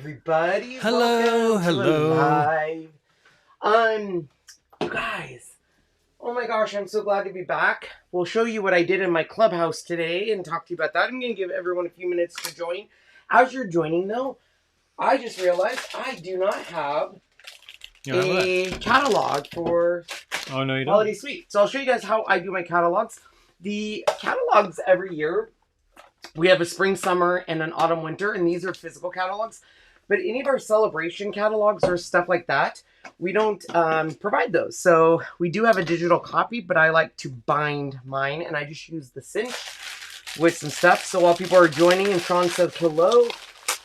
everybody. Hello, Welcome hello. To a live. Guys. Oh my gosh, I'm so glad to be back. We'll show you what I did in my clubhouse today and talk to you about that. I'm going to give everyone a few minutes to join. As you're joining, though, I just realized I do not have a catalog for Holiday Suite. So I'll show you guys how I do my catalogs. The catalogs every year, we have a spring, summer, and an autumn, winter, and these are physical catalogs. But any of our celebration catalogs or stuff like that, we don't provide those. So we do have a digital copy, but I like to bind mine, and I just use the cinch with some stuff. So while people are joining and Sean says hello,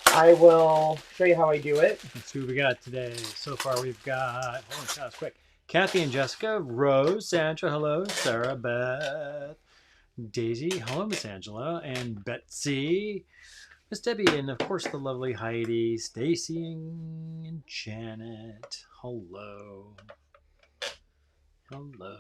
I will show you how I do it. Let's see what we got today. So far we've got, hold on, quick. Kathy and Jessica, Rose, Sandra, hello, Sarah, Beth, Daisy, hello, Miss Angela, and Betsy, Miss Debbie, and of course the lovely Heidi, Stacy, and Janet. Hello. Hello.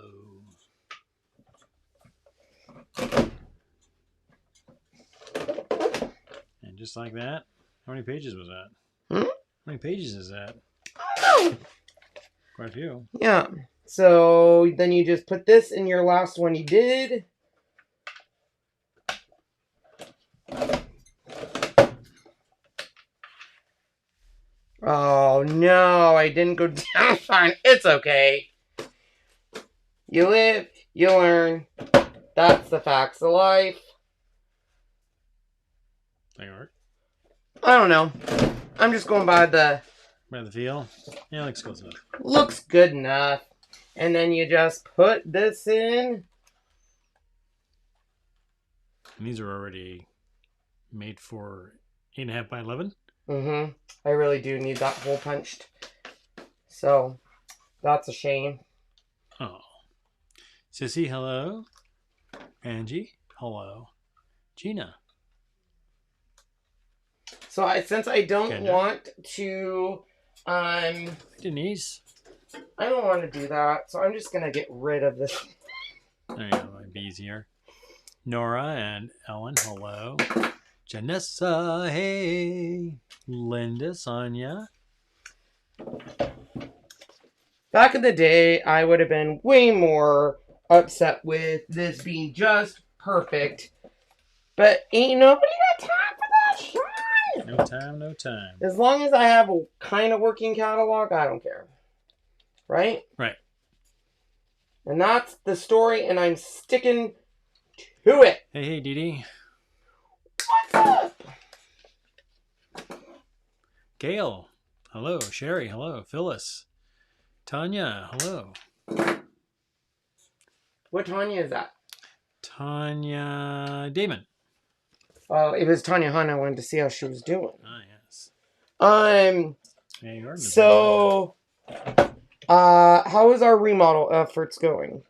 And just like that, how many pages was that? How many pages is that? Oh. Quite a few. Yeah. So then you just put this in your last one you did. Oh no, I didn't go down. Fine, it's okay. You live, you learn. That's the facts of life. Think it work? I don't know. I'm just going by the feel. Yeah, looks close enough. Looks good enough. And then you just put this in. And these are already made for 8.5 by 11. Mm-hmm. I really do need that hole punched. So, that's a shame. Oh. Sissy, hello. Angie, hello. Gina. So, since I don't want to, Denise. I don't want to do that. So, I'm just going to get rid of this. There you go, might be easier. Nora and Ellen, hello. Janessa, hey. Linda, Sonia. Back in the day, I would have been way more upset with this being just perfect. But ain't nobody got time for that, Sean! No time, no time. As long as I have a kind of working catalog, I don't care. Right? Right. And that's the story, and I'm sticking to it. Hey, Dee Dee. What's up? Gail, hello. Sherry, hello. Phyllis. Tanya, hello. What Tanya is that? Tanya Damon. Oh, it was Tanya Hunt. I wanted to see how she was doing. Ah, yes. Yeah, you are. So, how is our remodel efforts going?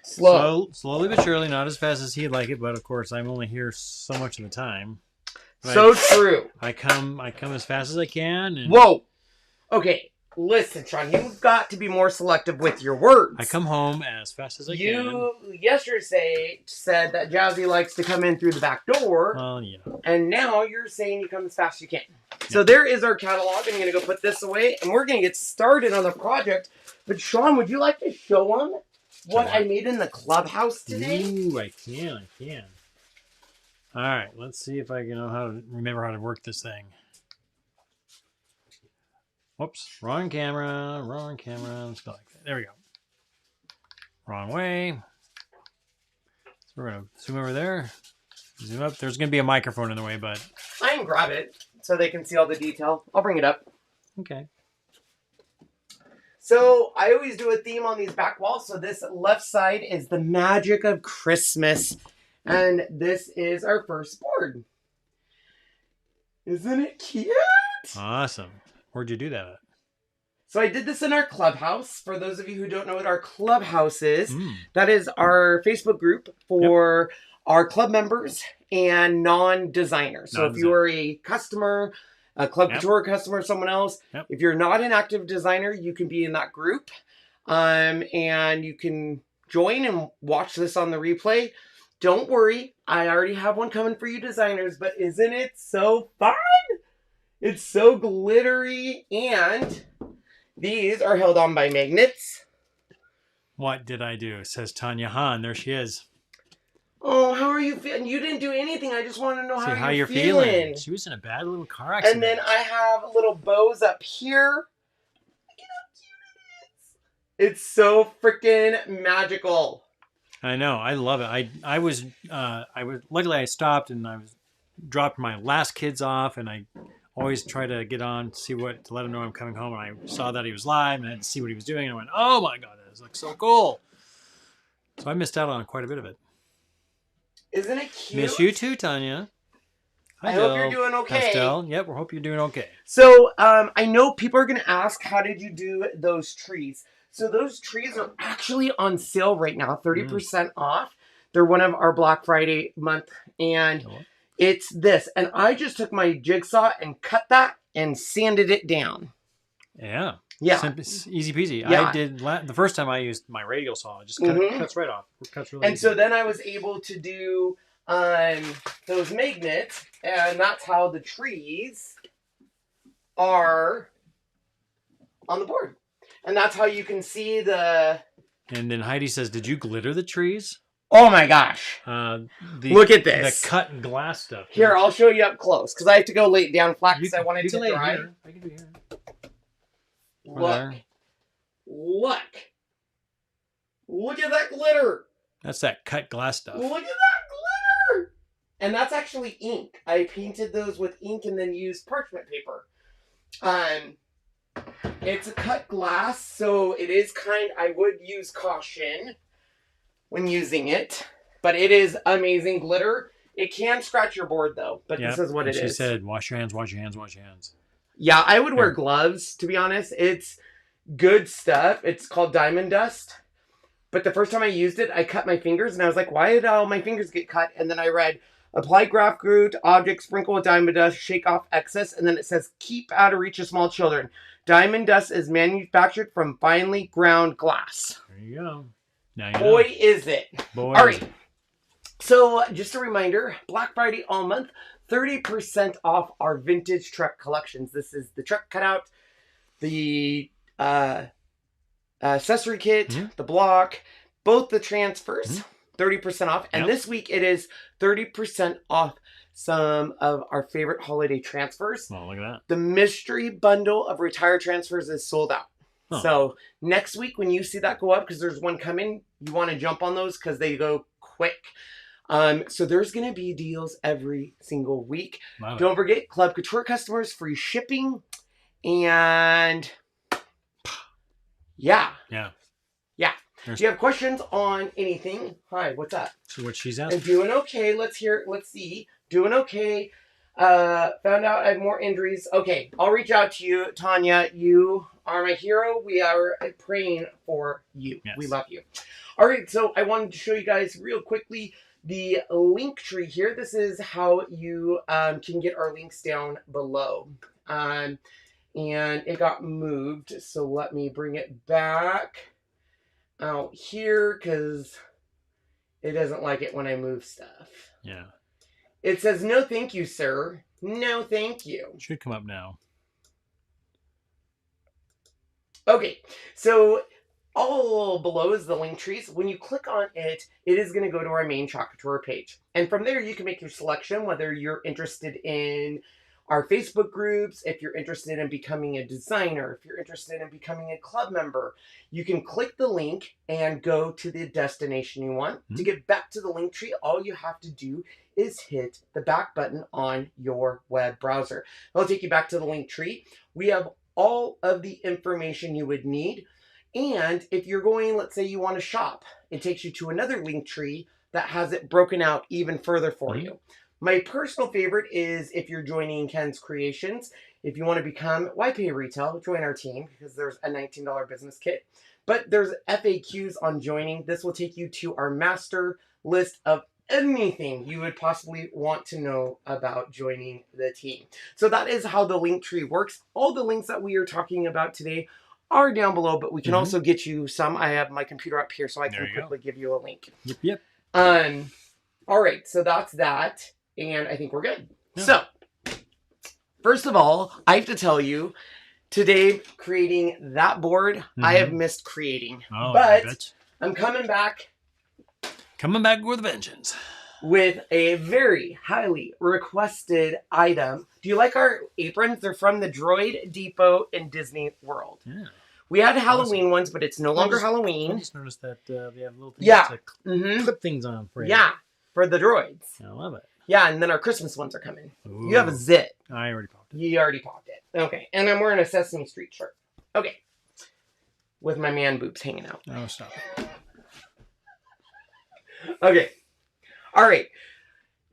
Slowly but surely, not as fast as he'd like it, but of course, I'm only here so much of the time. So true. I come as fast as I can. And whoa. Okay, listen, Sean. You've got to be more selective with your words. I come home as fast as I can. You yesterday said that Jazzy likes to come in through the back door. Well, yeah. And now you're saying you come as fast as you can. Yeah. So there is our catalog. I'm going to go put this away, and we're going to get started on the project. But Sean, would you like to show them what I made in the clubhouse today? Ooh, I can. All right, let's see if I can remember how to work this thing. Whoops, wrong camera. Let's go like that. There we go. Wrong way. So we're going to zoom over there. Zoom up. There's going to be a microphone in the way, but I can grab it so they can see all the detail. I'll bring it up. Okay. So I always do a theme on these back walls. So this left side is the magic of Christmas. And this is our first board. Isn't it cute? Awesome. Where'd you do that at? So I did this in our clubhouse. For those of you who don't know what our clubhouse is, that is our Facebook group for our club members and non-designers. So if you are a customer, a Club Couture customer, someone else, if you're not an active designer, you can be in that group. And you can join and watch this on the replay. Don't worry, I already have one coming for you designers, but isn't it so fun? It's so glittery, and these are held on by magnets. What did I do? Says Tanya Han. There she is. Oh, how are you feeling? You didn't do anything. I just want to know See how you're you're feeling. She was in a bad little car accident. And then I have little bows up here. Look at how cute it is. It's so freaking magical. I know. I love it. I was luckily I stopped and I was dropped my last kids off, and I always try to get on to let him know I'm coming home. And I saw that he was live and I had to see what he was doing, and I went, "Oh my god, this looks so cool!" So I missed out on quite a bit of it. Isn't it cute? Miss you too, Tanya. Hi, I hope you're doing okay. Pastel. Yep, we hope you're doing okay. So I know people are going to ask, how did you do those trees? So those trees are actually on sale right now, 30% off. They're one of our Black Friday month, and it's this. And I just took my jigsaw and cut that and sanded it down. Yeah. Yeah. Simple, easy peasy. Yeah. I did the first time I used my radial saw. It just cuts right off. It cuts really and easy. So then I was able to do those magnets, and that's how the trees are on the board. And that's how you can see the... And then Heidi says, did you glitter the trees? Oh my gosh. Look at this. The cut and glass stuff. Here, I'll show you up close, because I have to go lay it down flat because I want it to dry. I can do here. Look. Look at that glitter. That's that cut glass stuff. Look at that glitter. And that's actually ink. I painted those with ink and then used parchment paper. It's a cut glass, so it is I would use caution when using it. But it is amazing glitter. It can scratch your board though, but this is what it is. She said, wash your hands, wash your hands, wash your hands. Yeah, I would wear gloves, to be honest. It's good stuff. It's called Diamond Dust. But the first time I used it, I cut my fingers, and I was like, why did all my fingers get cut? And then I read, apply graph glue to objects, sprinkle with diamond dust, shake off excess, and then it says, keep out of reach of small children. Diamond dust is manufactured from finely ground glass. There you go. Now you Boy, know. is it. Boy, all right. So just a reminder, Black Friday all month, 30% off our vintage truck collections. This is the truck cutout, the accessory kit, the block, both the transfers, 30% off. And this week it is 30% off some of our favorite holiday transfers. Oh, look at that. The mystery bundle of retired transfers is sold out. Oh. So next week when you see that go up, because there's one coming, you want to jump on those because they go quick. So there's going to be deals every single week. Wow. Don't forget, Club Couture customers, free shipping. And yeah. Do you have questions on anything? Hi, what's up? So what she's asking. I'm doing okay. Let's see. Doing okay. Found out I have more injuries. Okay, I'll reach out to you, Tanya. You are my hero. We are praying for you. Yes. We love you. All right, so I wanted to show you guys real quickly the link tree here. This is how you can get our links down below. And it got moved, so let me bring it back out here because it doesn't like it when I move stuff. Yeah. It says, no thank you, sir. No thank you. It should come up now. Okay, so all below is the link trees. When you click on it, it is going to go to our main Chalk Couture page. And from there, you can make your selection, whether you're interested in our Facebook groups, if you're interested in becoming a designer, if you're interested in becoming a club member. You can click the link and go to the destination you want. To get back to the link tree, all you have to do is hit the back button on your web browser. It'll take you back to the link tree. We have all of the information you would need. And if you're going, let's say you want to shop, it takes you to another link tree that has it broken out even further for you. My personal favorite is if you're joining Ken's Kreations. If you want to become YPay Retail, join our team because there's a $19 business kit. But there's FAQs on joining. This will take you to our master list of anything you would possibly want to know about joining the team. So that is how the link tree works. All the links that we are talking about today are down below, but we can also get you some. I have my computer up here, so I can quickly give you a link. Yep. All right, so that's that, and I think we're good. Yeah. So First of all, I have to tell you, today creating that board, I have missed creating. Oh, but I'm coming back. Coming back with a vengeance. With a very highly requested item. Do you like our aprons? They're from the Droid Depot in Disney World. Yeah. We had Halloween ones, but it's no longer Halloween. I just noticed that they have little things to clip things on for you. Yeah, for the droids. I love it. Yeah, and then our Christmas ones are coming. Ooh. You have a zit. I already popped it. You already popped it. Okay, and I'm wearing a Sesame Street shirt. Okay. With my man boobs hanging out. Oh, stop it. Okay. All right.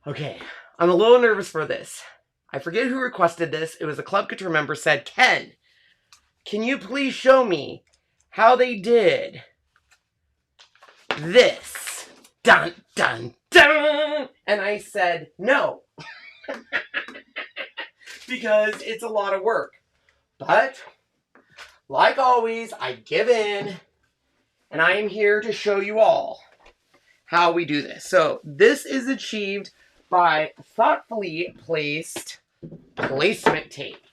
Okay. I'm a little nervous for this. I forget who requested this. It was a Club Couture member said, Ken, can you please show me how they did this? Dun, dun, dun. And I said, no. Because it's a lot of work. But, like always, I give in. And I am here to show you all how we do this. So, this is achieved by thoughtfully placed placement tape.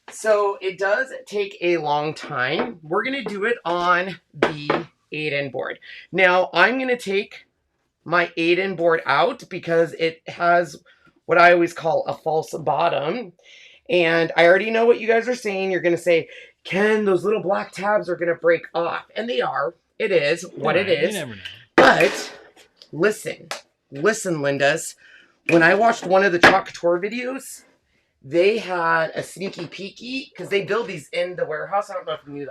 So it does take a long time. We're going to do it on the 8-in board. Now, I'm going to take my 8-in board out because it has what I always call a false bottom. And I already know what you guys are saying. You're going to say, Ken, those little black tabs are going to break off. And they are. It is what it is. You never know. But listen, Lindas. When I watched one of the Couture videos, they had a sneaky peeky, because they build these in the warehouse. I don't know if you knew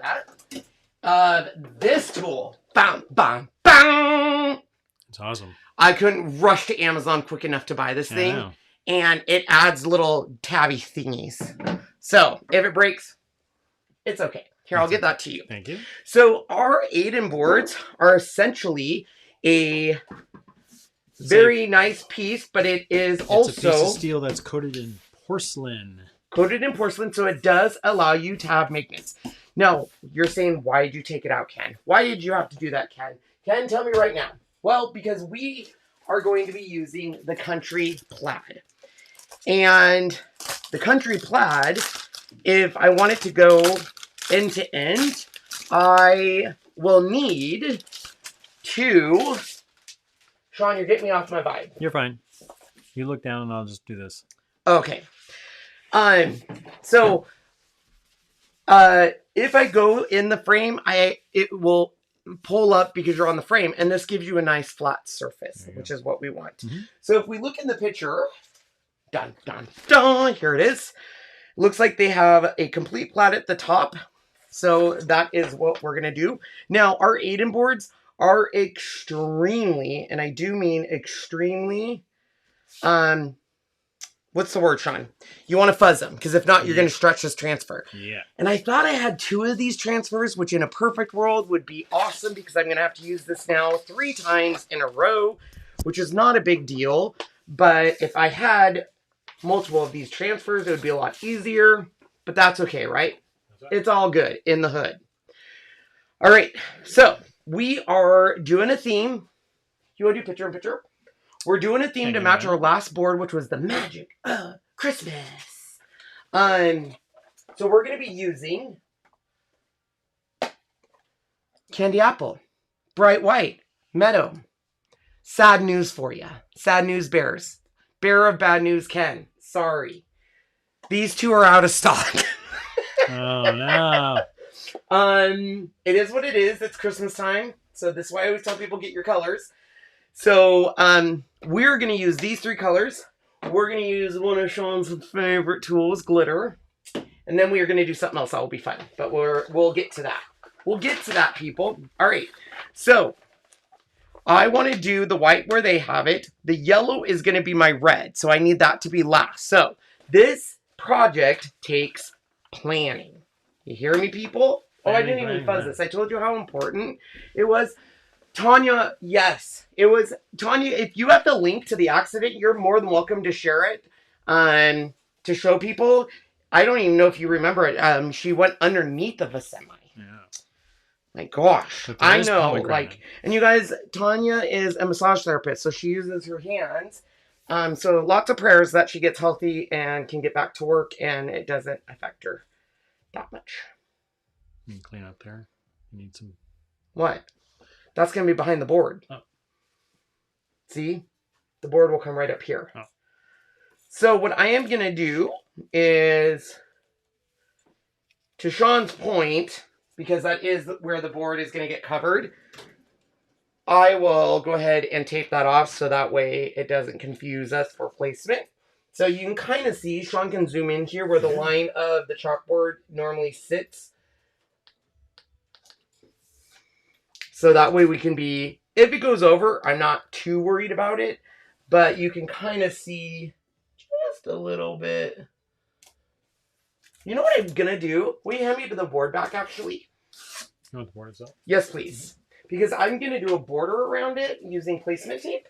that. This tool. Bam, bam, bam. It's awesome. I couldn't rush to Amazon quick enough to buy this thing. And it adds little tabby thingies. So, if it breaks, it's okay. Here, I'll get that to you. Thank you. So, our 8-in boards are essentially a very nice piece, but it is also a piece of steel that's coated in porcelain. Coated in porcelain, so it does allow you to have magnets. Now, you're saying, why did you take it out, Ken? Why did you have to do that, Ken? Ken, tell me right now. Well, because we are going to be using the Country Plaid. And the Country Plaid, if I want it to go end to end, I will need to... Sean, you're getting me off my vibe. You're fine. You look down and I'll just do this. Okay. So if I go in the frame, it will pull up because you're on the frame, and this gives you a nice flat surface, which is what we want. Mm-hmm. So if we look in the picture, dun, dun, dun, here it is. Looks like they have a complete plaid at the top. So that is what we're going to do. Now, our 8-in boards are extremely, and I do mean extremely, what's the word, Sean? You want to fuzz them, because if not, you're going to stretch this transfer. Yeah. And I thought I had 2 of these transfers, which in a perfect world would be awesome, because I'm going to have to use this now 3 times in a row, which is not a big deal. But if I had multiple of these transfers, it would be a lot easier. But that's okay, right? It's all good in the hood. All right, so we are doing a theme. You want to do picture in picture? We're doing a theme to match our last board, which was the magic of Christmas. So we're going to be using candy apple, bright white, meadow. Sad news for you. Sad news bears. Bearer of bad news, Ken. Sorry. These 2 are out of stock. Oh, no. It is what it is. It's Christmas time. So this is why I always tell people, get your colors. So, we're going to use these 3 colors. We're going to use one of Sean's favorite tools, glitter. And then we are going to do something else that will be fun. But we'll get to that. We'll get to that, people. All right. So, I want to do the white where they have it. The yellow is going to be my red. So, I need that to be last. So, this project takes planning. You hear me, people? Oh, I didn't even fuzz this. I told you how important it was. Tanya, yes. It was, Tanya, if you have the link to the accident, you're more than welcome to share it to show people. I don't even know if you remember it. She went underneath of a semi. Yeah. My gosh. I know. Like, and you guys, Tanya is a massage therapist, so she uses her hands So lots of prayers that she gets healthy and can get back to work and it doesn't affect her that much. You can clean up there. You need some. What? That's going to be behind the board. Oh. See? The board will come right up here. Oh. So what I am going to do is, to Sean's point, because that is where the board is going to get covered, I will go ahead and tape that off so that way it doesn't confuse us for placement. So you can kind of see, Sean can zoom in here where the line of the chalkboard normally sits. So that way we can be, if it goes over, I'm not too worried about it, but you can kind of see just a little bit. You know what I'm going to do? Will you hand me the board back, actually? You want the board itself? Yes, please. Because I'm going to do a border around it using placement tape.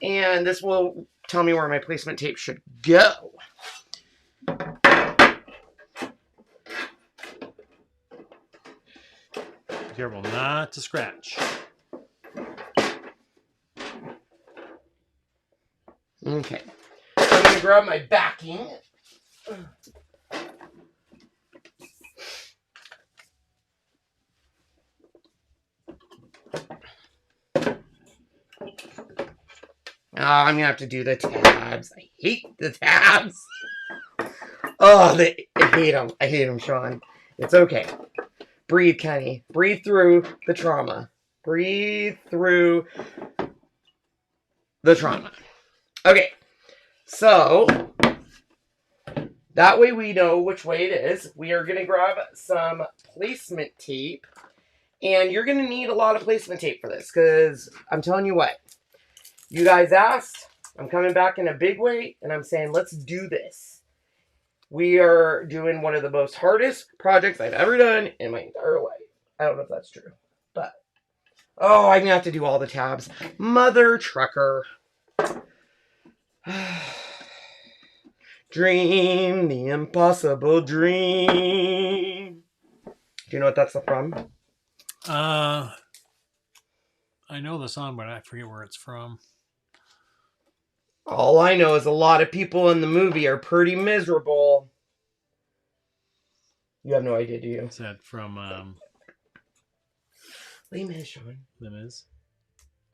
And this will tell me where my placement tape should go. Be careful not to scratch. Okay. So I'm going to grab my backing. I'm going to have to do the tabs. I hate the tabs. Oh, I hate them. I hate them, Sean. It's okay. Breathe, Kenny. Breathe through the trauma. Breathe through the trauma. Okay. So, that way we know which way it is. We are going to grab some placement tape. And you're going to need a lot of placement tape for this. Because I'm telling you what. You guys asked, I'm coming back in a big way, and I'm saying, let's do this. We are doing one of the most hardest projects I've ever done in my entire life. I don't know if that's true, but, oh, I'm going to have to do all the tabs. Mother trucker. Dream the impossible dream. Do you know what that's from? I know the song, but I forget where it's from. All I know is a lot of people in the movie are pretty miserable. You have no idea, do you? Is that from Les Mis, Sean. Les Mis?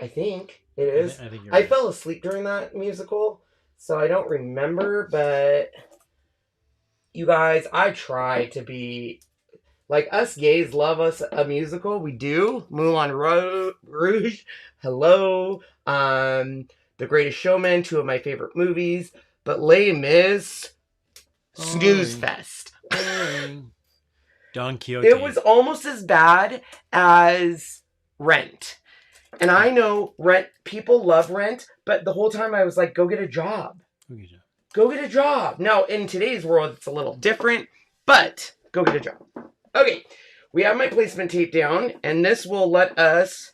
I think it is. I think you're I right. fell asleep during that musical, so I don't remember, but you guys, I try to be... Like, us gays love us a musical. We do. Moulin Rouge. Hello. The Greatest Showman. 2 of my favorite movies. But Les Mis. Snooze fest. Don Quixote. It was almost as bad as Rent. And I know Rent. People love Rent. But the whole time I was like, go get a job. Go get a job. Now, in today's world, it's a little different. But go get a job. Okay, we have my placement tape down, and this will let us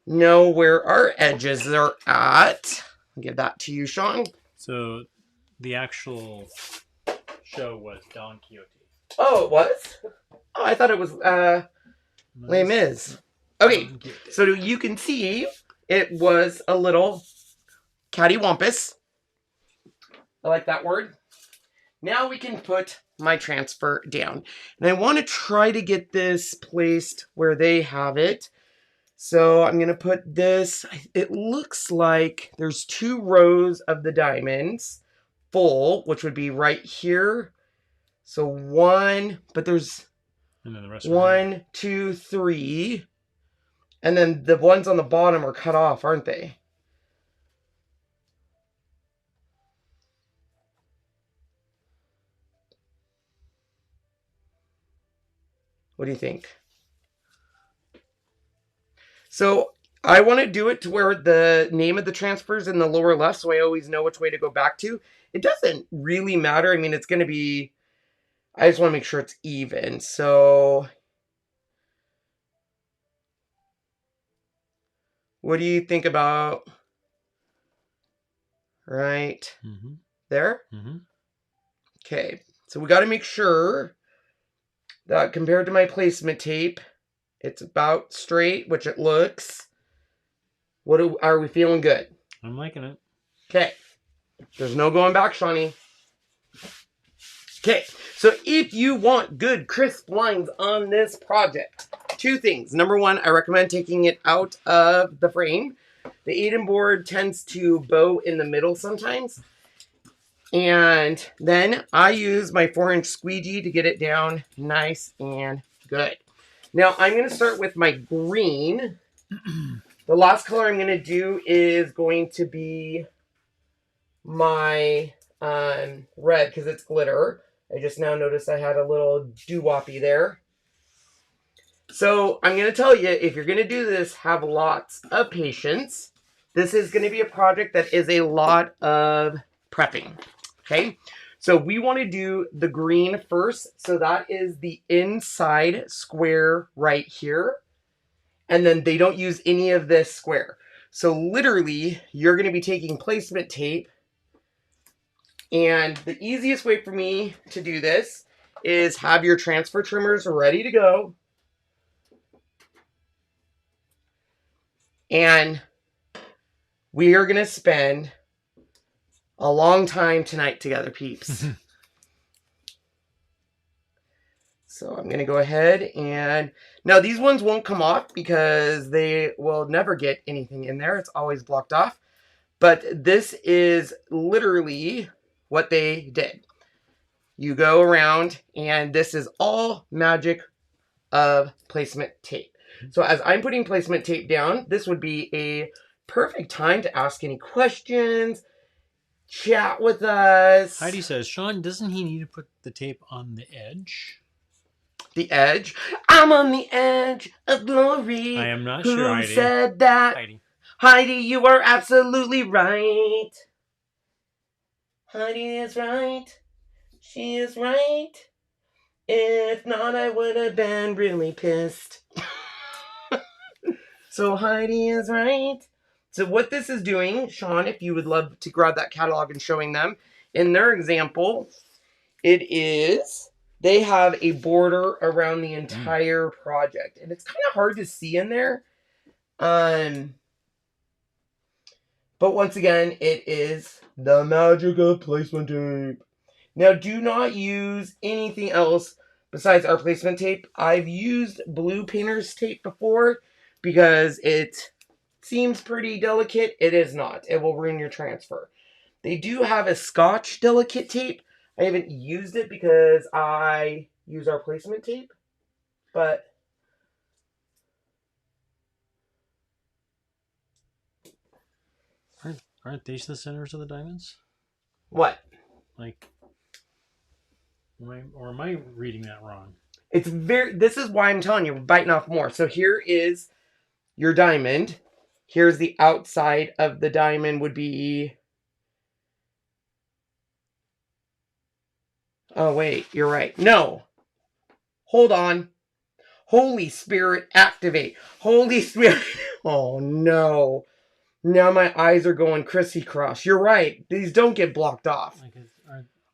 know where our edges are at. I'll give that to you, Sean. So, the actual show was Don Quixote. Oh, it was? Oh, I thought it was Les Mis. Okay, so you can see it was a little cattywampus. I like that word. Now we can put my transfer down. And I want to try to get this placed where they have it. So I'm going to put this, it looks like there's 2 rows of the diamonds full, which would be right here. So 1, but there's and then the rest 1, 2, 3. And then the ones on the bottom are cut off, aren't they? What do you think? So I want to do it to where the name of the transfer is in the lower left, so I always know which way to go back to. It doesn't really matter. I mean, it's going to be... I just want to make sure it's even. So what do you think about right there? Okay, so we got to make sure that compared to my placement tape, it's about straight, which it looks. Are we feeling good? I'm liking it. Okay. There's no going back, Shawnee. Okay, so if you want good crisp lines on this project, two things. Number one, I recommend taking it out of the frame. The Aiden board tends to bow in the middle sometimes. And then I use my 4-inch squeegee to get it down nice and good. Now I'm going to start with my green. The last color I'm going to do is going to be my red because it's glitter. I just now noticed I had a little doo-woppy there. So I'm going to tell you, if you're going to do this, have lots of patience. This is going to be a project that is a lot of prepping. Okay, so we want to do the green first. So that is the inside square right here. And then they don't use any of this square. So literally, you're going to be taking placement tape. And the easiest way for me to do this is have your transfer trimmers ready to go. And we are going to spend a long time tonight together, peeps. So I'm going to go ahead and... Now, these ones won't come off because they will never get anything in there. It's always blocked off. But this is literally what they did. You go around, and this is all magic of placement tape. So as I'm putting placement tape down, this would be a perfect time to ask any questions, chat with us. Heidi says, Sean, doesn't he need to put the tape on the edge? The edge? I'm on the edge of glory. I am not sure, Heidi. Who said that? Heidi. Heidi, you are absolutely right. Heidi is right. She is right. If not, I would have been really pissed. So Heidi is right. So what this is doing, Sean, if you would love to grab that catalog and showing them, in their example, it is, they have a border around the entire project. And it's kind of hard to see in there. But once again, it is the magic of placement tape. Now, do not use anything else besides our placement tape. I've used blue painter's tape before because it seems pretty delicate. It is not. It will ruin your transfer. They do have a Scotch delicate tape. I haven't used it because I use our placement tape. But Aren't these the centers of the diamonds? what? Like, am I reading that wrong? It's very, this is why I'm telling you, we're biting off more. So here is your diamond. Here's the outside of the diamond would be... Oh, wait, you're right. No. Hold on. Holy Spirit, activate. Holy Spirit. Oh, no. Now my eyes are going crissy-cross. You're right. These don't get blocked off.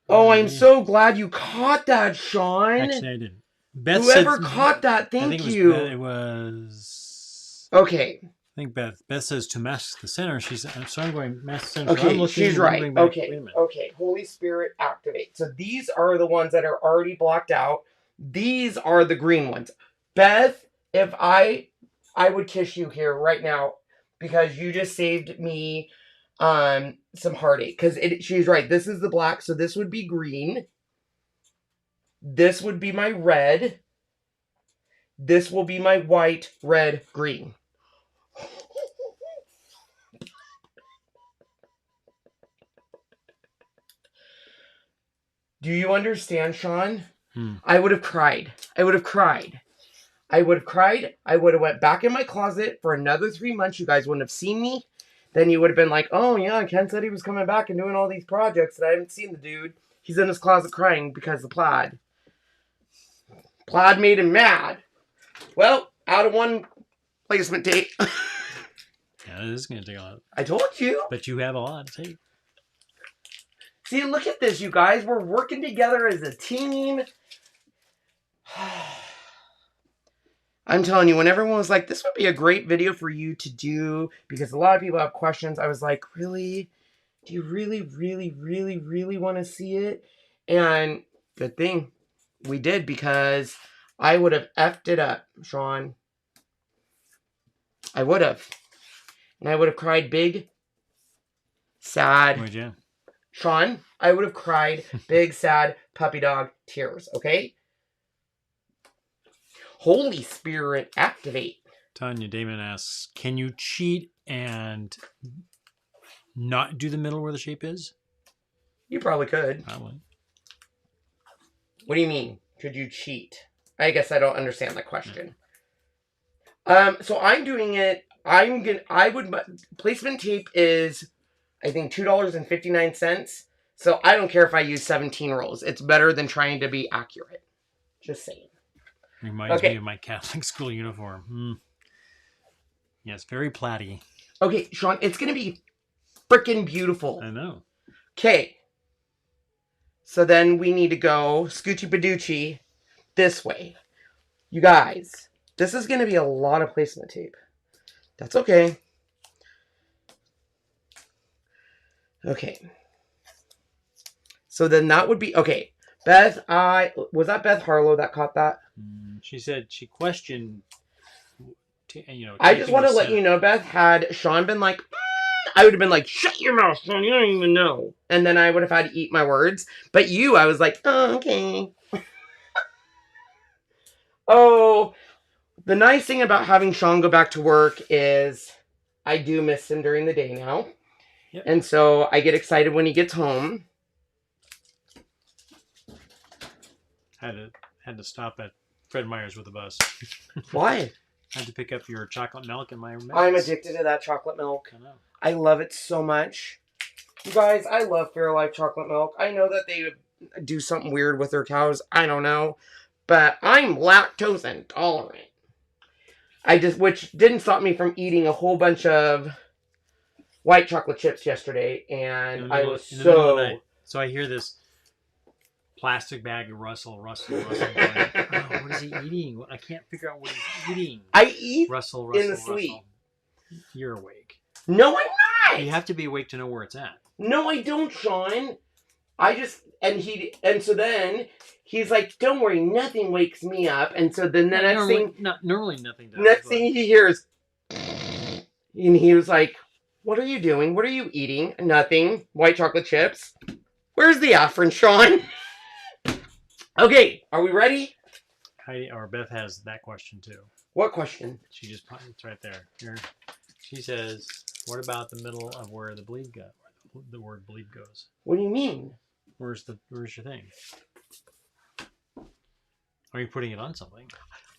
Oh, I'm so glad you caught that, Sean. Actually, I didn't. Beth Whoever said, caught that, thank you. It was... Okay. I think Beth says to mask the center. So I'm going mask the center. Okay, so she's right. Okay, okay. Holy Spirit, activate. So these are the ones that are already blocked out. These are the green ones. Beth, if I would kiss you here right now because you just saved me some heartache. Because she's right. This is the black, so this would be green. This would be my red. This will be my white, red, green. Do you understand, Sean? I would have cried. I would have cried. I would have cried. I would have went back in my closet for another 3 months. You guys wouldn't have seen me. Then you would have been like, oh, yeah, Ken said he was coming back and doing all these projects, and I haven't seen the dude. He's in his closet crying because of Plaid. Plaid made him mad. Well, out of one placement tape. Yeah, this is going to take a lot. I told you. But you have a lot of tape. See, look at this, you guys. We're working together as a team. I'm telling you, when everyone was like, this would be a great video for you to do because a lot of people have questions, I was like, really? Do you really, really, really, really want to see it? And good thing we did, because I would have effed it up, Sean. I would have. And I would have cried big, sad. Would you? Sean, I would have cried big, sad, puppy dog tears, okay? Holy Spirit, activate. Tanya Damon asks, can you cheat and not do the middle where the shape is? You probably could. Probably. What do you mean? Could you cheat? I guess I don't understand the question. So I'm doing it. Placement tape is, I think, $2.59. So I don't care if I use 17 rolls. It's better than trying to be accurate. Just saying. Reminds me of my Catholic school uniform. Yes, very platy. Okay, Sean, it's going to be freaking beautiful. I know. Okay. So then we need to go Scoochie Paducci this way. You guys, this is going to be a lot of placement tape. That's okay. Okay. So then that would be, okay. Beth, was that Beth Harlow that caught that? She said she questioned, I just want to let you know, Beth, had Sean been like, I would have been like, shut your mouth, Sean, you don't even know. And then I would have had to eat my words. But I was like, oh, okay. Oh, the nice thing about having Sean go back to work is I do miss him during the day now. Yep. And so I get excited when he gets home. Had to stop at Fred Meyer's with the bus. Why? Had to pick up your chocolate milk and my meds. I'm addicted to that chocolate milk. I know. I love it so much. You guys, I love Fairlife chocolate milk. I know that they do something weird with their cows. I don't know. But I'm lactose intolerant. Which didn't stop me from eating a whole bunch of white chocolate chips yesterday. And I was so... So I hear this plastic bag of Russell. Going, oh, what is he eating? I can't figure out what he's eating. I eat Russell, in the sleep. You're awake. No, I'm not. You have to be awake to know where it's at. No, I don't, Sean. And so then he's like, don't worry, nothing wakes me up. And so then the next thing... Normally nothing does. Next thing he hears... And he was like, what are you doing? What are you eating? Nothing. White chocolate chips. Where's the afrin, Sean? Okay, are we ready? Beth has that question too. What question? It's right there. Here. She says, what about the middle of where the bleed goes? The word bleed goes. What do you mean? Where's your thing? Are you putting it on something?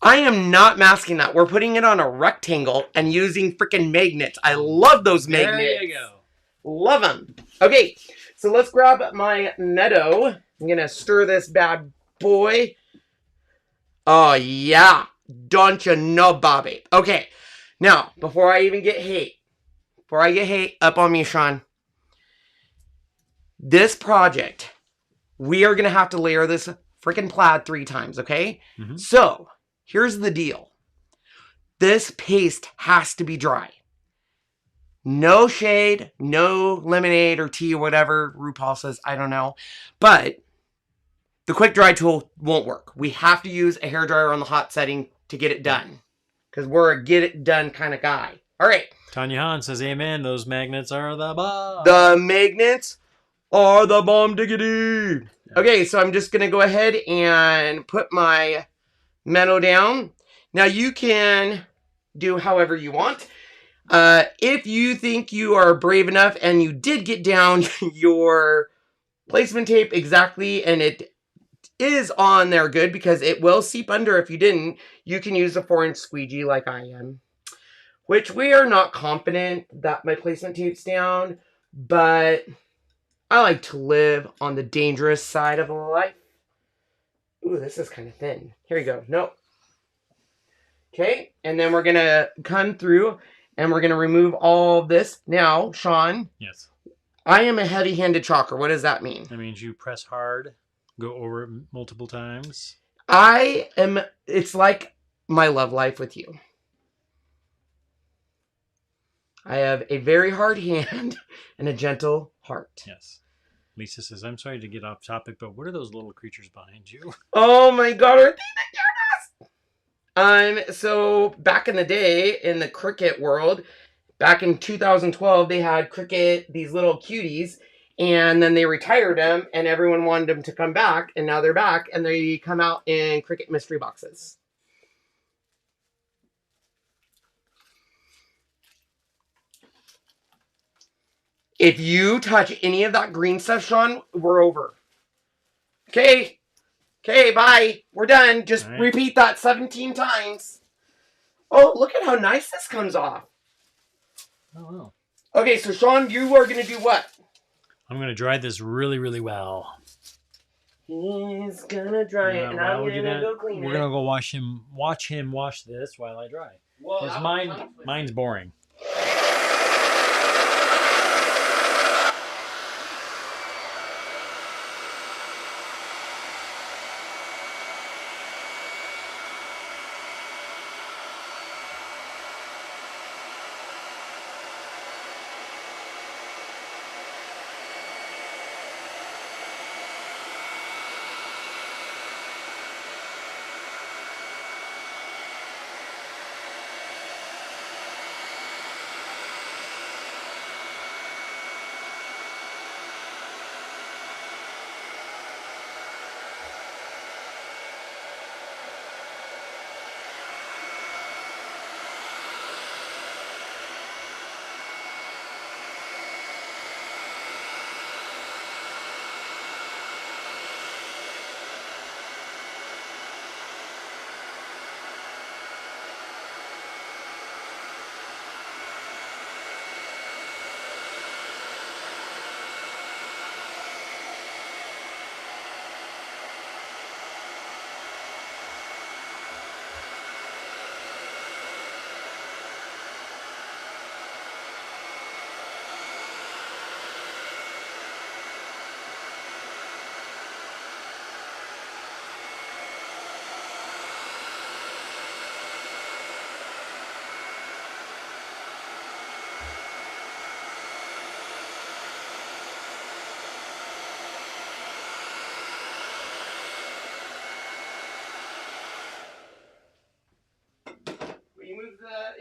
I am not masking that. We're putting it on a rectangle and using freaking magnets. I love those magnets. There you go. Love them. Okay, so let's grab my Meadow. I'm going to stir this bad boy. Oh, yeah. Don't you know, Bobby? Okay, now, before I get hate, up on me, Sean. This project, we are going to have to layer this freaking plaid 3 times, okay? Mm-hmm. So, here's the deal. This paste has to be dry. No shade, no lemonade or tea or whatever RuPaul says, I don't know. But the quick dry tool won't work. We have to use a hairdryer on the hot setting to get it done. Because we're a get it done kind of guy. All right. Tanya Hahn says, amen. Those magnets are the bomb. The magnets are the bomb diggity. Okay, so I'm just going to go ahead and put my Meadow down. Now you can do however you want. If you think you are brave enough and you did get down your placement tape exactly and it is on there good, because it will seep under if you didn't, you can use a 4-inch squeegee like I am. Which we are not confident that my placement tape's down, but I like to live on the dangerous side of life. Ooh, this is kind of thin. Here we go. Nope. Okay, and then we're going to come through and we're going to remove all of this. Now, Sean. Yes. I am a heavy-handed chalker. What does that mean? That means you press hard, go over it multiple times. It's like my love life with you. I have a very hard hand and a gentle heart. Yes. Lisa says, I'm sorry to get off topic, but what are those little creatures behind you? Oh my god, are they the cutest? So back in the day in the cricket world, back in 2012, they had cricket, these little cuties, and then they retired them, and everyone wanted them to come back, and now they're back, and they come out in cricket mystery boxes. If you touch any of that green stuff, Sean, we're over. Okay. Okay, bye. We're done. Just repeat that 17 times. Oh, look at how nice this comes off. Oh, wow. Okay, so Sean, you are going to do what? I'm going to dry this really, really well. He's going to dry it, and I'm going to go clean it. We're going to go watch him wash this while I dry. Because mine's boring.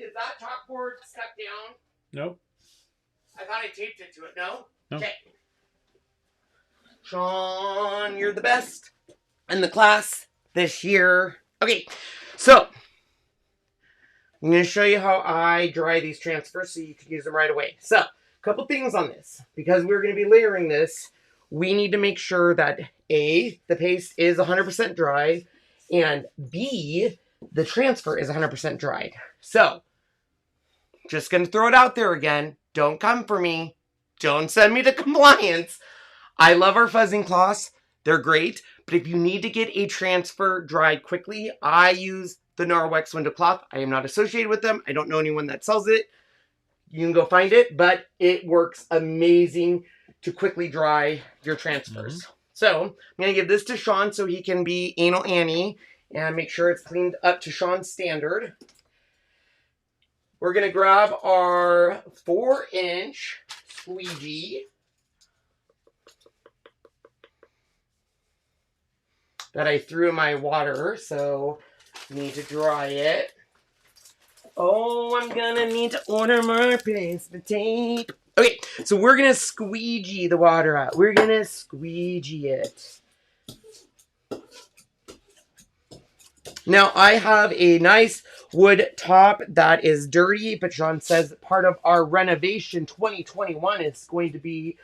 Is that chalkboard stuck down? Nope. I thought I taped it to it. No? No. Okay. Sean, you're the best in the class this year. Okay, so I'm going to show you how I dry these transfers so you can use them right away. So, a couple things on this. Because we're going to be layering this, we need to make sure that A, the paste is 100% dry, and B, the transfer is 100% dried. So, just going to throw it out there again. Don't come for me. Don't send me to compliance. I love our fuzzing cloths. They're great. But if you need to get a transfer dried quickly, I use the Norwex window cloth. I am not associated with them. I don't know anyone that sells it. You can go find it. But it works amazing to quickly dry your transfers. Mm-hmm. So I'm going to give this to Sean so he can be Anal Annie and make sure it's cleaned up to Sean's standard. We're going to grab our 4-inch squeegee that I threw in my water, so I need to dry it. Oh, I'm going to need to order more placement tape. Okay, so we're going to squeegee the water out. We're going to squeegee it. Now, I have a nice wood top that is dirty, but Sean says part of our renovation 2021 is going to be,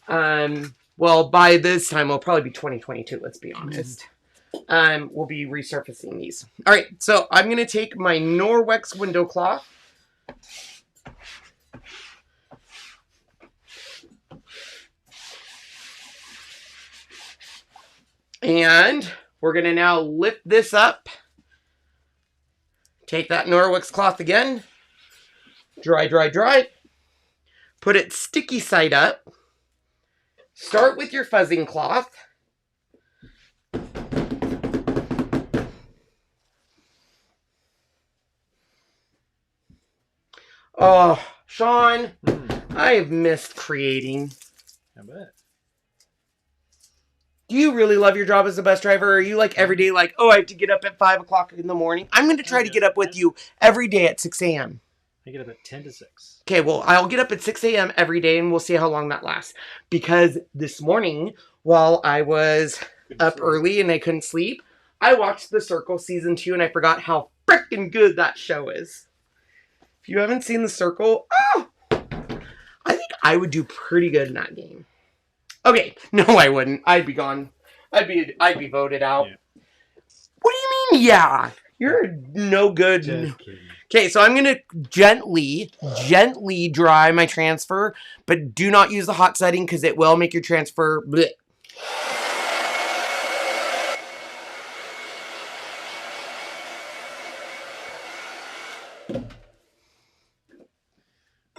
well, by this time, it'll probably be 2022, let's be honest. We'll be resurfacing these. All right, so I'm going to take my Norwex window cloth. And we're going to now lift this up. Take that Norwex cloth again. Dry, dry, dry. Put it sticky side up. Start with your fuzzing cloth. Oh, Sean, I have missed creating. I bet. Do you really love your job as a bus driver? Or are you like every day like, oh, I have to get up at 5 o'clock in the morning? I'm going to try to get up with you every day at 6 a.m. I get up at 10 to 6. Okay, well, I'll get up at 6 a.m. every day and we'll see how long that lasts. Because this morning, while I was up early and I couldn't sleep, I watched The Circle Season 2 and I forgot how freaking good that show is. If you haven't seen The Circle, I think I would do pretty good in that game. Okay, no, I wouldn't. I'd be gone. I'd be voted out. Yeah. What do you mean, yeah? You're no good. Just kidding. Okay, so I'm going to gently dry my transfer, but do not use the hot setting because it will make your transfer bleh.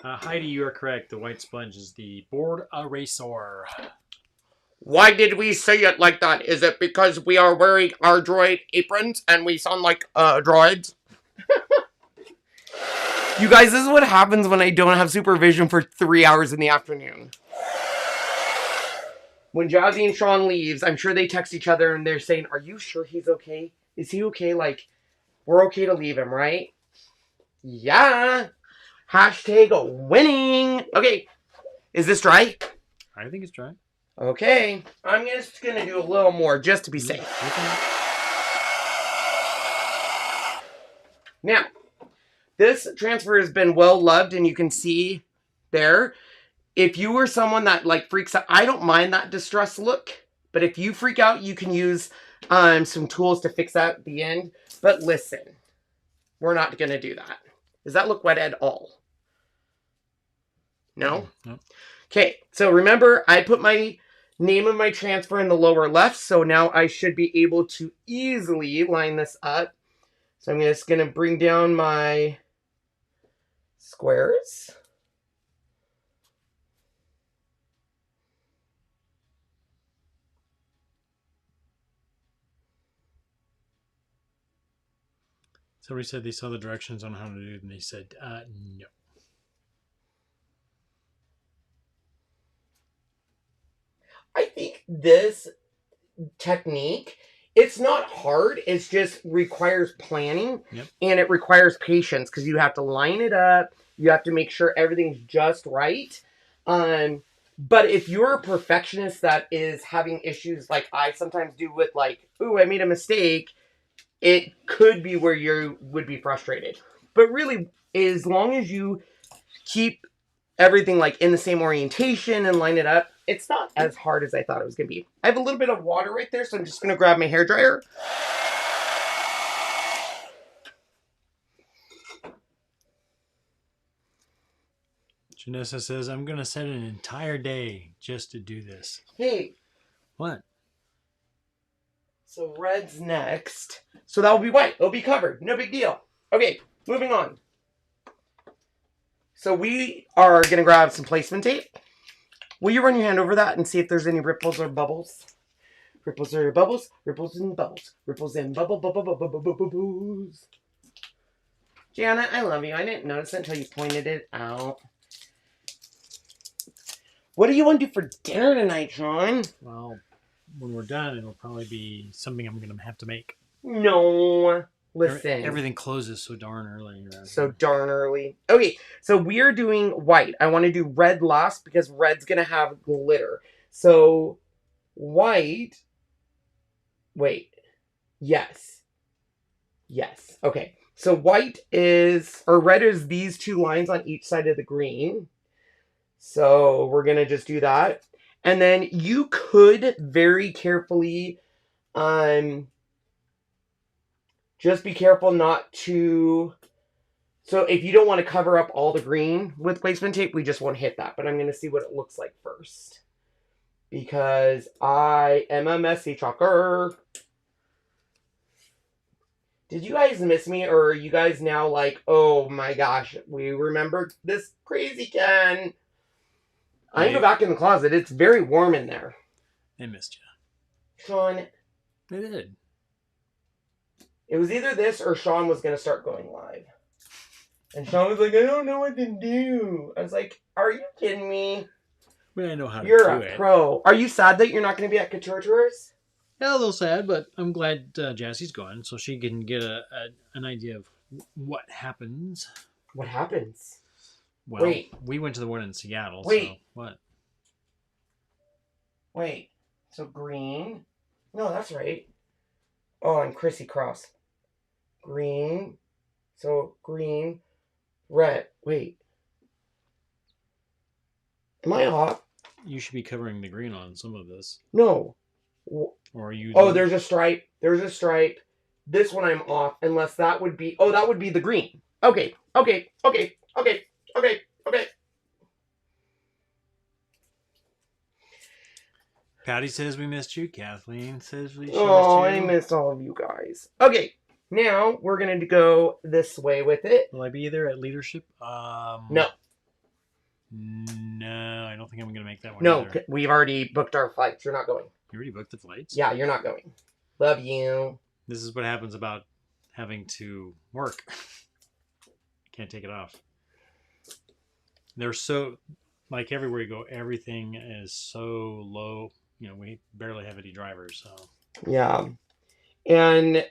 Heidi, you are correct. The white sponge is the board eraser. Why did we say it like that? Is it because we are wearing our droid aprons and we sound like droids? You guys, this is what happens when I don't have supervision for 3 hours in the afternoon. When Jazzy and Sean leaves, I'm sure they text each other and they're saying, are you sure he's okay? Is he okay? Like, we're okay to leave him, right? Yeah. Hashtag winning. Okay. Is this dry? I think it's dry. Okay. I'm just going to do a little more just to be safe. Now, this transfer has been well loved and you can see there. If you were someone that like freaks out, I don't mind that distress look. But if you freak out, you can use some tools to fix that at the end. But listen, we're not going to do that. Does that look wet at all? No? No. Okay, so remember, I put my name of my transfer in the lower left. So now I should be able to easily line this up. So I'm just going to bring down my squares. Somebody said they saw the directions on how to do it, and they said, no. I think this technique, it's not hard. It just requires planning. Yep. And it requires patience because you have to line it up. You have to make sure everything's just right. But if you're a perfectionist that is having issues like I sometimes do with like, ooh, I made a mistake, it could be where you would be frustrated. But really, as long as you keep everything like in the same orientation and line it up, it's not as hard as I thought it was going to be. I have a little bit of water right there, so I'm just going to grab my hairdryer. Janessa says, I'm going to set an entire day just to do this. Hey. What? So red's next. So that will be white. It'll be covered. No big deal. Okay, moving on. So we are going to grab some placement tape. Will you run your hand over that and see if there's any ripples or bubbles? Ripples or bubbles? Ripples and bubbles. Ripples and bubbles. Gianna, I love you. I didn't notice it until you pointed it out. What do you want to do for dinner tonight, Sean? Well, when we're done, it'll probably be something I'm going to have to make. No. Listen. Everything closes so darn early. So darn early. Okay, so we're doing white. I want to do red last because red's going to have glitter. So white. Wait. Yes. Yes. Okay. So white is, or red is these two lines on each side of the green. So we're going to just do that. And then you could very carefully, just be careful not to, so if you don't want to cover up all the green with placement tape, we just won't hit that. But I'm going to see what it looks like first. Because I am a messy chalker. Did you guys miss me? Or are you guys now like, oh my gosh, we remember this crazy can. I can go back in the closet. It's very warm in there. They missed you. Sean. They did. It was either this or Sean was going to start going live. And Sean was like, I don't know what to do. I was like, are you kidding me? But I know how to You're do a it. pro. Are you sad that you're not going to be at Couture Tours? Yeah, a little sad, but I'm glad Jassie's going so she can get an idea of what happens. What happens? Well, Wait. we went to the one in Seattle. Wait. So what? Wait. So green. No, that's right. Oh, I'm Chrissy Cross. Green. So green. Red. Wait. Am I off? You should be covering the green on some of this. No. Or are you? Oh, there's a stripe. There's a stripe. This one I'm off, unless that would be... Oh, that would be the green. Okay. Patty says we missed you. Kathleen says she missed Oh, you. I missed all of you guys. Okay. Now, we're going to go this way with it. Will I be there at leadership? No. No, I don't think I'm going to make that one. No, either. we've already booked our flights. You're not going. You already booked the flights? Yeah, you're not going. Love you. This is what happens about having to work. Can't take it off. They're so, like everywhere you go, everything is so low. You know, we barely have any drivers, so. Yeah. And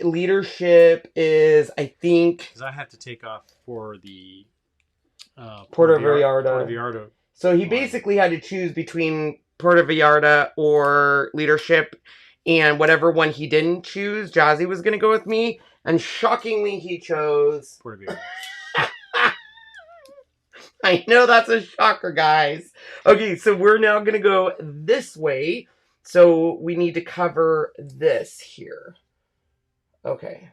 leadership is, I think, Because I have to take off for the Puerto Vallarta. Puerto Vallarta. So he basically had to choose between Puerto Vallarta or leadership, and whatever one he didn't choose, Jazzy was going to go with me, and shockingly he chose Puerto Vallarta. I know that's a shocker, guys. Okay, so we're now going to go this way. So we need to cover this here. Okay.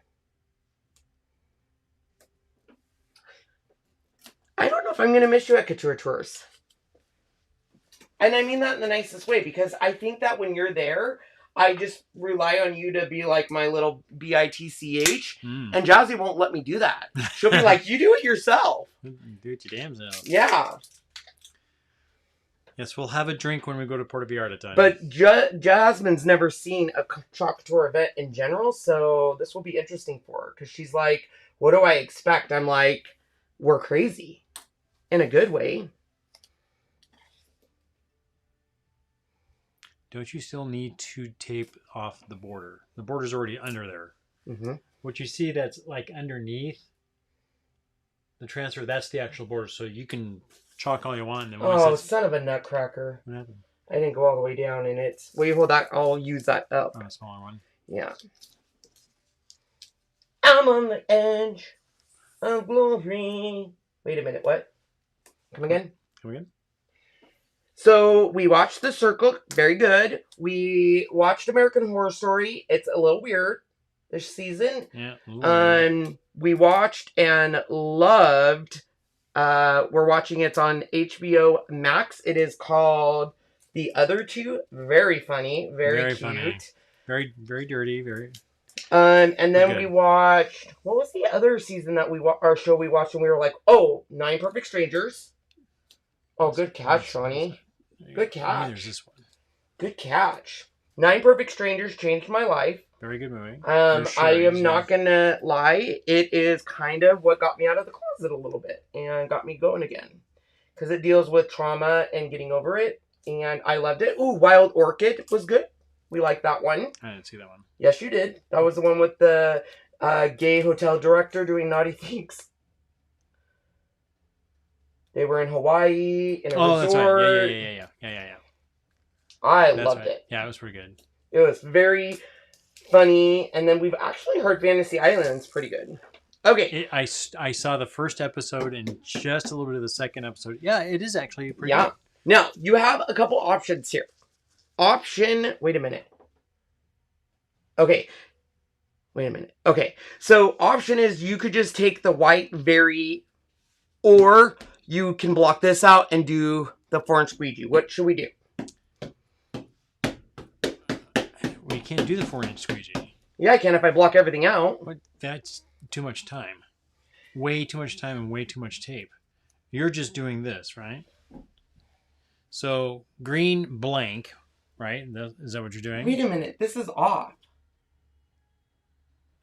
I don't know if I'm going to miss you at Couture Tours. And I mean that in the nicest way, because I think that when you're there, I just rely on you to be like my little bitch, and Jazzy won't let me do that. She'll be like, you do it yourself. Do it your damn self. Yeah. Yes, we'll have a drink when we go to Puerto Vallarta time. But Jasmine's never seen a Chalk Tour event in general, so this will be interesting for her, because she's like, what do I expect? I'm like, we're crazy. In a good way. Don't you still need to tape off the border? The border's already under there. Mm-hmm. What you see that's like underneath the transfer, that's the actual border. So you can chalk all you want. And Oh, son of a nutcracker. What happened? I didn't go all the way down, and it's... Wait, hold that. I'll use that up. Oh, a smaller one. Yeah. I'm on the edge of glory. Wait a minute, what? Come again? Come again? So, we watched The Circle. Very good. We watched American Horror Story. It's a little weird this season. Yeah. We watched and loved... we're watching it on HBO Max. It is called The Other Two. Very funny. Very cute. Funny. Very, very dirty. Very... and then we watched... What was the other season that our show we watched and we were like, oh, 9 Perfect Strangers. Oh, good catch, Shawnee. Good catch. There's this one. Good catch. 9 Perfect Strangers changed my life. Very good movie. I am not gonna lie. It is kind of what got me out of the closet a little bit and got me going again. Because it deals with trauma and getting over it. And I loved it. Ooh, Wild Orchid was good. We liked that one. I didn't see that one. Yes, you did. That was the one with the gay hotel director doing naughty things. They were in Hawaii in a resort. That's right. Yeah. I loved it. Yeah, it was pretty good. It was very funny. And then we've actually heard Fantasy Island's pretty good. Okay. I saw the first episode and just a little bit of the second episode. Yeah, it is actually pretty good. Now, you have a couple options here. Wait a minute. Okay. Wait a minute. Okay. So, option is you could just take the white or you can block this out and do the foreign squeegee. What should we do? We can't do the 4-inch squeegee. Yeah, I can if I block everything out. But that's too much time. Way too much time and way too much tape. You're just doing this, right? So, green blank, right? Is that what you're doing? Wait a minute. This is off.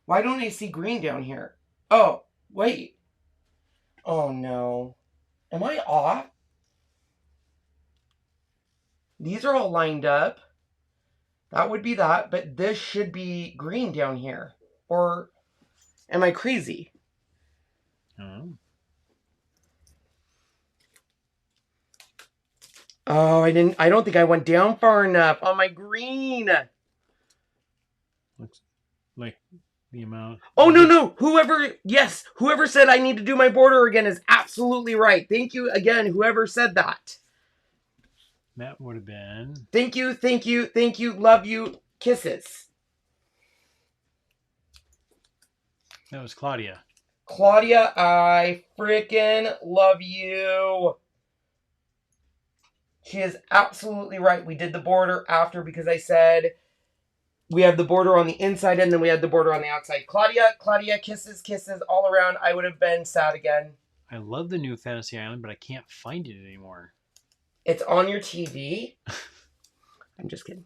Why don't I see green down here? Oh, wait. Oh, no. Am I off? These are all lined up. That would be that, but this should be green down here. Or am I crazy? Oh. Oh, I don't think I went down far enough on my green. Looks like the amount. Oh, no. Whoever said I need to do my border again is absolutely right. Thank you again, whoever said that. That would have been. Thank you. Love you. Kisses. That was Claudia. Claudia, I freaking love you. She is absolutely right. We did the border after because I said we have the border on the inside and then we had the border on the outside. Claudia, kisses all around. I would have been sad again. I love the new Fantasy Island, but I can't find it anymore. It's on your TV. I'm just kidding.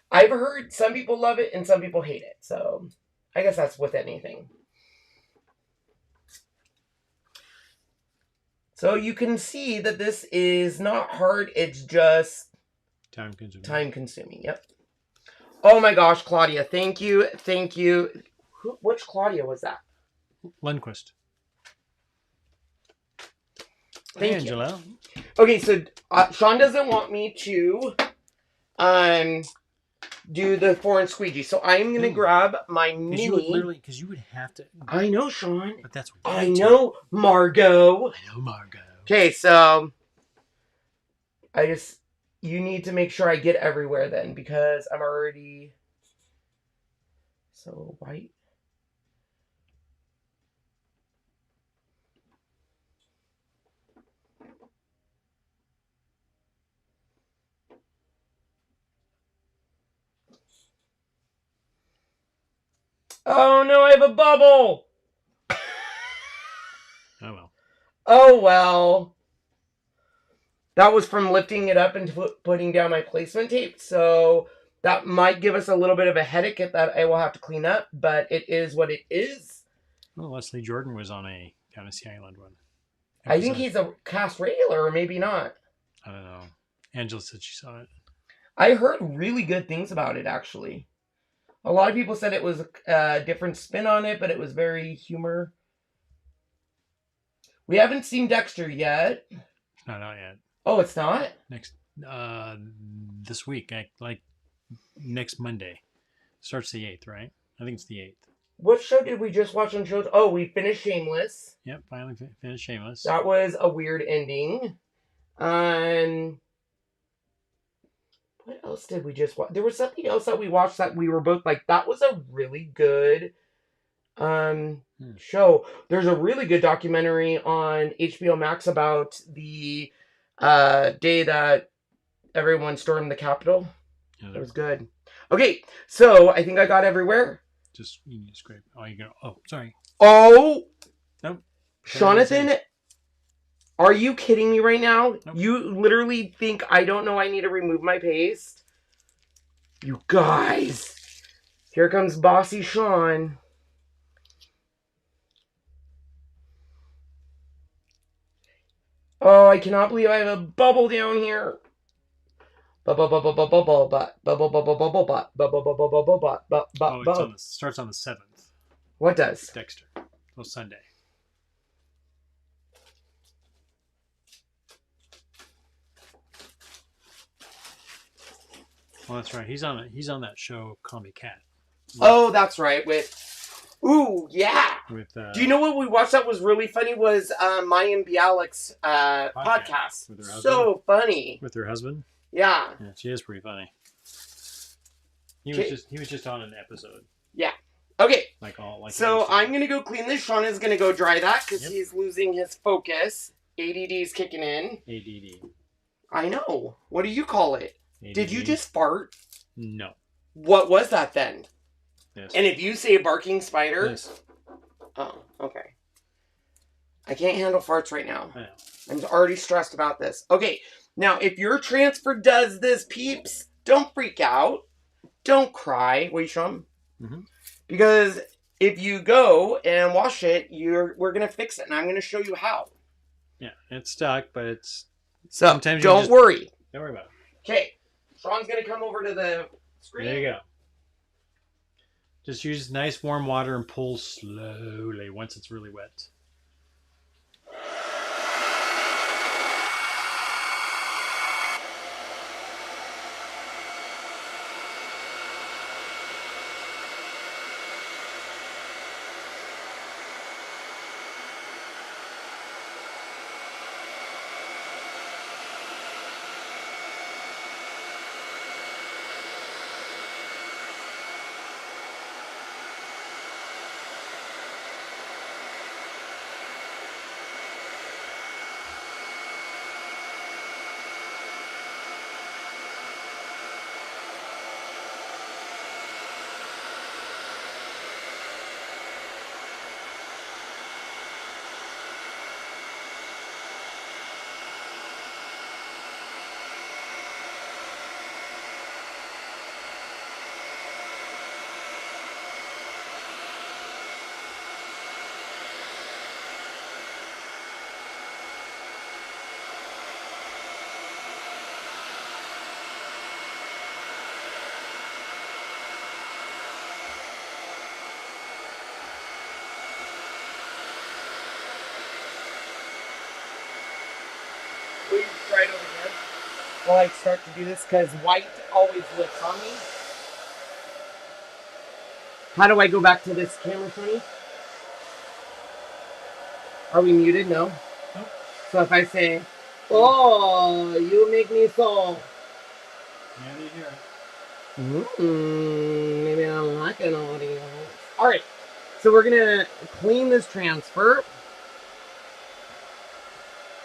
I've heard some people love it and some people hate it. So I guess that's with anything. So you can see that this is not hard. It's just Time consuming. Time consuming. Yep. Oh my gosh, Claudia. Thank you. Which Claudia was that? Lundquist. Thank Angela. you. Okay, so Sean doesn't want me to do the foreign squeegee, so I'm gonna grab my mini. Because you would have to. I know, Sean. But that's what I know, Margot. Okay, so you need to make sure I get everywhere then, because I'm already so white. Oh no, I have a bubble! Oh well. Oh well. That was from lifting it up and putting down my placement tape, so that might give us a little bit of a headache that I will have to clean up, but it is what it is. Well, Leslie Jordan was on a Fantasy Island one. I think he's a cast regular, or maybe not. I don't know. Angela said she saw it. I heard really good things about it, actually. A lot of people said it was a different spin on it, but it was very humor. We haven't seen Dexter yet. No, not yet. Oh, it's not? This week, like next Monday. Starts the 8th, right? I think it's the 8th. What show did we just watch on shows? Oh, we finished Shameless. Yep, finally finished Shameless. That was a weird ending. What else did we just watch? There was something else that we watched that we were both like, that was a really good show. There's a really good documentary on HBO Max about the day that everyone stormed the Capitol. It was good. Okay, so I think I got everywhere. You need to scrape. Oh, you go. Oh, sorry. Oh! Nope. Jonathan, are you kidding me right now? Nope. You literally think I don't know I need to remove my paste? You guys! Here comes Bossy Sean. Oh, I cannot believe I have a bubble down here. Bubble. Oh, it starts on the 7th. What does? Dexter. Well, Sunday. Well, that's right. He's on that show, Call Me Cat. Oh, that's right. Ooh, yeah. Do you know what we watched that was really funny? Was Maya and Bialik's podcast. With her husband. So funny. With her husband? Yeah. Yeah, she is pretty funny. He was just on an episode. Yeah. Okay. So I'm gonna go clean this. Sean is gonna go dry that because he's losing his focus. ADD's kicking in. ADD. I know. What do you call it? ADD. Did you just fart? No. What was that then? Yes. And if you say a barking spider? Yes. Oh, okay. I can't handle farts right now. I know. I'm already stressed about this. Okay, now if your transfer does this, peeps, don't freak out. Don't cry. Will you show them? Mm-hmm. Because if you go and wash it, we're going to fix it, and I'm going to show you how. Yeah, it's stuck, but it's... So, sometimes don't worry. Don't worry about it. Okay, Sean's going to come over to the screen. There you go. Just use nice warm water and pull slowly once it's really wet. Will you try it over here while I start to do this? Because white always lifts on me. How do I go back to this camera, Sonny? Are we muted? No. Nope. So if I say, "Oh, you make me so," Yeah, they hear it. Maybe I don't like an audio. All right. So we're gonna clean this transfer.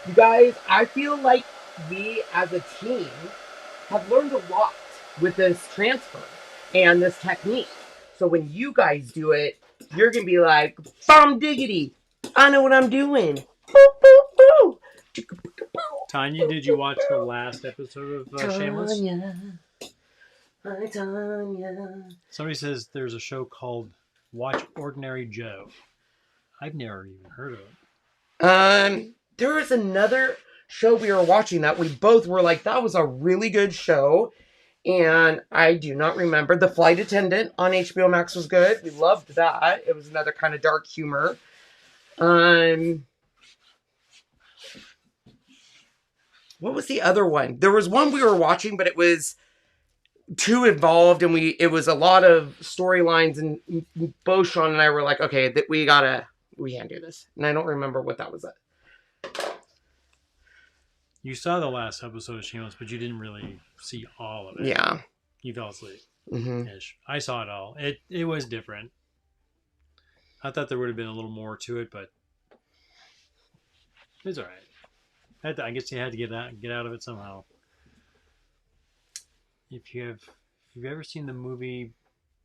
You guys, I feel like we as a team have learned a lot with this transfer and this technique. So when you guys do it, you're going to be like, bomb diggity, I know what I'm doing. Boo, boo, boo. Tanya, did you watch the last episode of Shameless? Hi, Tanya. Somebody says there's a show called Watch Ordinary Joe. I've never even heard of it. There was another show we were watching that we both were like, that was a really good show. And I do not remember. The Flight Attendant on HBO Max was good. We loved that. It was another kind of dark humor. What was the other one? There was one we were watching, but it was too involved, and it was a lot of storylines, and both Sean and I were like, okay, we can't do this. And I don't remember what that was at. You saw the last episode of Shameless, but you didn't really see all of it. Yeah. You fell asleep. Mm-hmm. I saw it all. It was different. I thought there would have been a little more to it, but it's all right. I guess you had to get out of it somehow. If you've ever seen the movie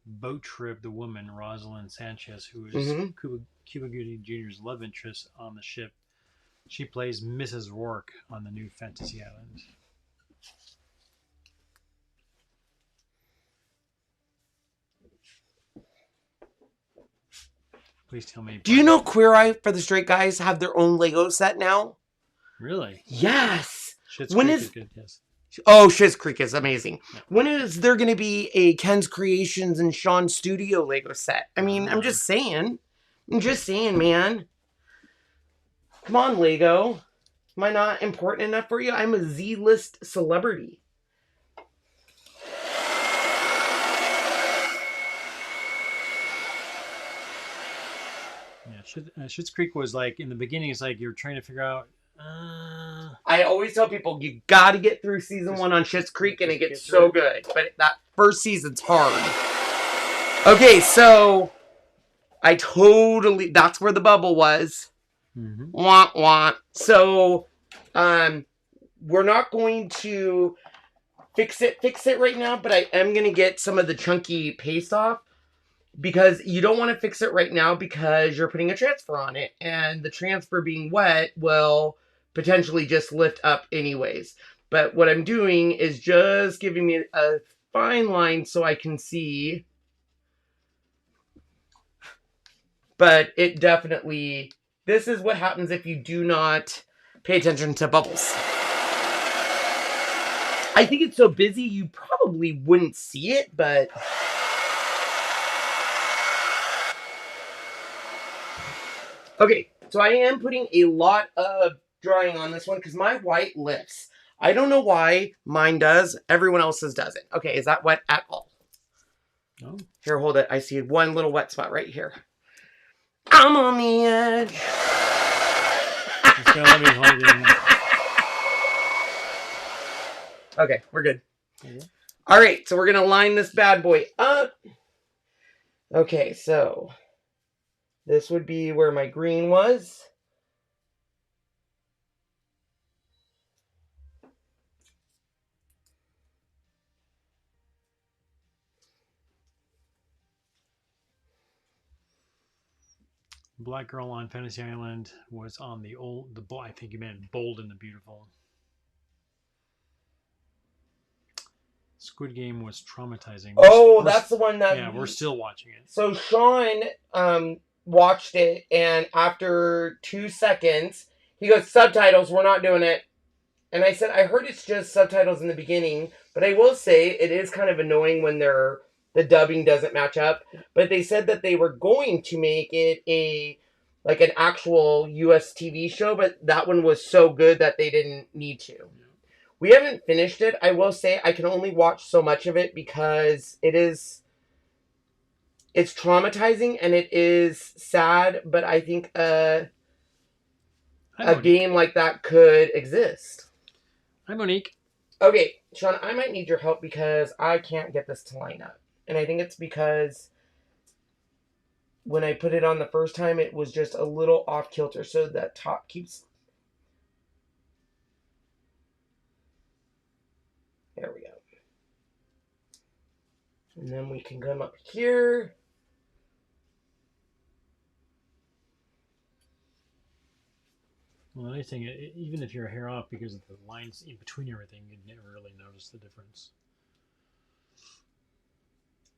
Boat Trip, the woman Rosalind Sanchez, who is Cuba Gooding Jr.'s love interest on the ship, she plays Mrs. Rourke on the new Fantasy Island. Please tell me. Do you know Queer Eye for the Straight Guys have their own Lego set now? Really? Yes. Schitt's Creek is good, yes. Oh, Schitt's Creek is amazing. Yeah. When is there going to be a Ken's Creations and Sean's Studio Lego set? I mean, I'm just saying. Man. Come on, Lego. Am I not important enough for you? I'm a Z-list celebrity. Yeah, Schitt's Creek was like, in the beginning, it's like you're trying to figure out... I always tell people, you got to get through season 1 on Schitt's Creek, and it gets so good. But that first season's hard. Okay, so that's where the bubble was. Mm-hmm. Wah, wah. So, we're not going to fix it right now, but I am going to get some of the chunky paste off, because you don't want to fix it right now because you're putting a transfer on it, and the transfer being wet will potentially just lift up anyways. But what I'm doing is just giving me a fine line so I can see But it definitely, this is what happens if you do not pay attention to bubbles. I think it's so busy you probably wouldn't see it, but... Okay, so I am putting a lot of drying on this one because my white lifts. I don't know why mine does. Everyone else's doesn't. Okay, is that wet at all? No. Here, hold it. I see one little wet spot right here. I'm on the edge. Just gonna let me hold it in. Okay, we're good. Mm-hmm. All right, so we're going to line this bad boy up. Okay, so this would be where my green was. Black Girl on Fantasy Island was on the I think you meant Bold and the Beautiful. Squid Game was traumatizing. That's the one that... Yeah, we're still watching it. So Sean watched it, and after 2 seconds, he goes, subtitles, we're not doing it. And I said, I heard it's just subtitles in the beginning, but I will say it is kind of annoying when the dubbing doesn't match up. But they said that they were going to make it an actual US TV show, but that one was so good that they didn't need to. We haven't finished it. I will say I can only watch so much of it because it's traumatizing and it is sad, but I think a game like that could exist. Hi, Monique. Okay, Sean, I might need your help because I can't get this to line up. And I think it's because when I put it on the first time, it was just a little off kilter. So that top keeps... There we go. And then we can come up here. Well, the nice thing, even if you're hair off because of the lines in between everything, you'd never really notice the difference.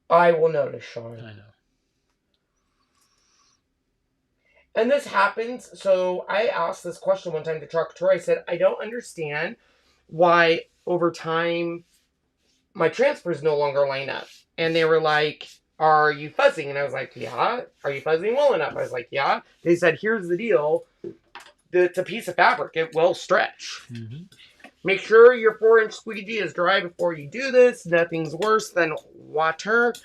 I will notice, Sean. I know. And this happens. So I asked this question one time to Couture. I said, I don't understand why over time my transfers no longer line up. And they were like, are you fuzzing? And I was like, yeah. Are you fuzzing well enough? I was like, yeah. They said, here's the deal. It's a piece of fabric. It will stretch. Mm-hmm. Make sure your 4-inch squeegee is dry before you do this. Nothing's worse than water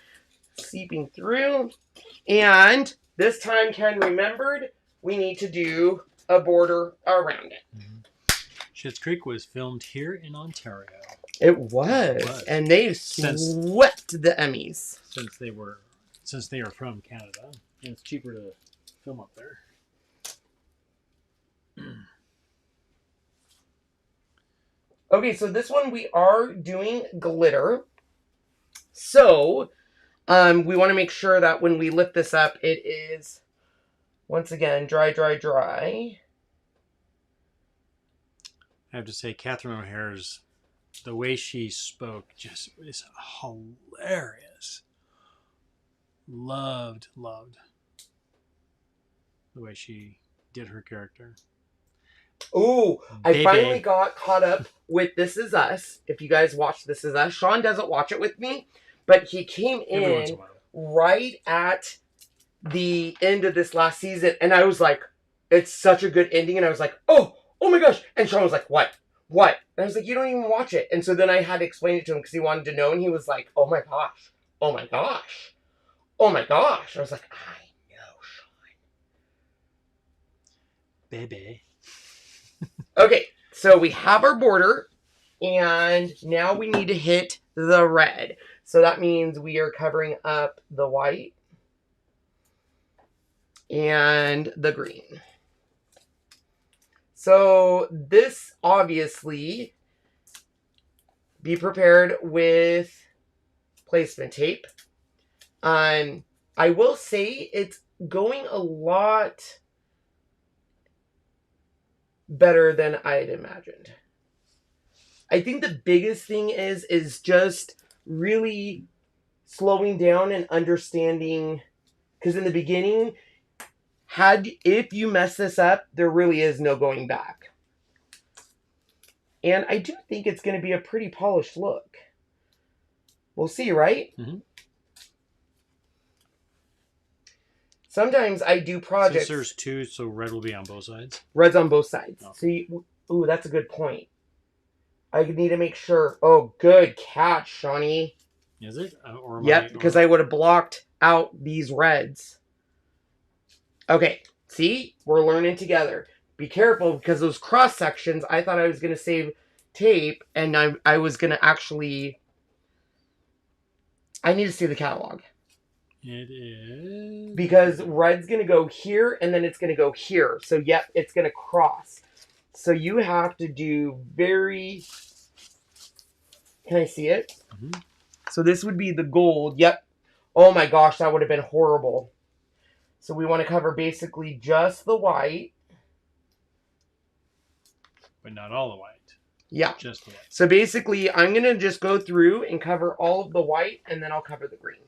seeping through. And this time, Ken remembered, we need to do a border around it. Mm-hmm. Schitt's Creek was filmed here in Ontario. It was. And they swept the Emmys. Since they are from Canada. And it's cheaper to film up there. Okay, so this one we are doing glitter. So, we want to make sure that when we lift this up, it is, once again, dry, dry, dry. I have to say, Catherine O'Hare's, the way she spoke just is hilarious. Loved the way she did her character. Ooh, I finally got caught up with This Is Us. If you guys watch This Is Us, Sean doesn't watch it with me, but he came in right at the end of this last season, and I was like, it's such a good ending, and I was like, oh my gosh, and Sean was like, what? And I was like, you don't even watch it, and so then I had to explain it to him because he wanted to know, and he was like, oh my gosh. I was like, I know, Sean. Baby. Okay, so we have our border, and now we need to hit the red. So that means we are covering up the white and the green. So this, obviously, be prepared with placement tape. I will say it's going a lot better than I had imagined. I think the biggest thing is just really slowing down and understanding, because in the beginning If you mess this up, there really is no going back. And I do think it's going to be a pretty polished look. We'll see, right? Mm-hmm. Sometimes I do projects. Since there's two, so red will be on both sides. Red's on both sides. Okay. So, ooh, that's a good point. I need to make sure. Oh, good catch, Shawnee. Is it? Yep, because I would have blocked out these reds. Okay, see? We're learning together. Be careful, because those cross sections, I thought I was going to save tape, and I was going to actually... I need to see the catalog. It is... Because red's going to go here, and then it's going to go here. So, yep, it's going to cross. So, you have to do very... Can I see it? Mm-hmm. So, this would be the gold. Yep. Oh, my gosh, that would have been horrible. So, we want to cover basically just the white. But not all the white. Yeah. Just the white. So, basically, I'm going to just go through and cover all of the white, and then I'll cover the green.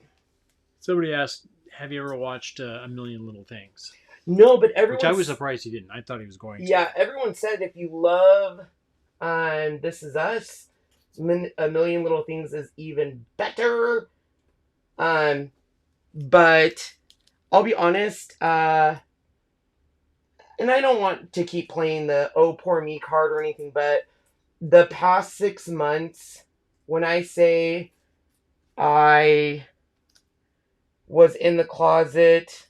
Somebody asked, have you ever watched A Million Little Things? No, but everyone... Which I was surprised he didn't. I thought he was going to. Yeah, everyone said if you love This Is Us, A Million Little Things is even better. But I'll be honest, and I don't want to keep playing the oh poor me card or anything, but the past 6 months, when I say I was in the closet,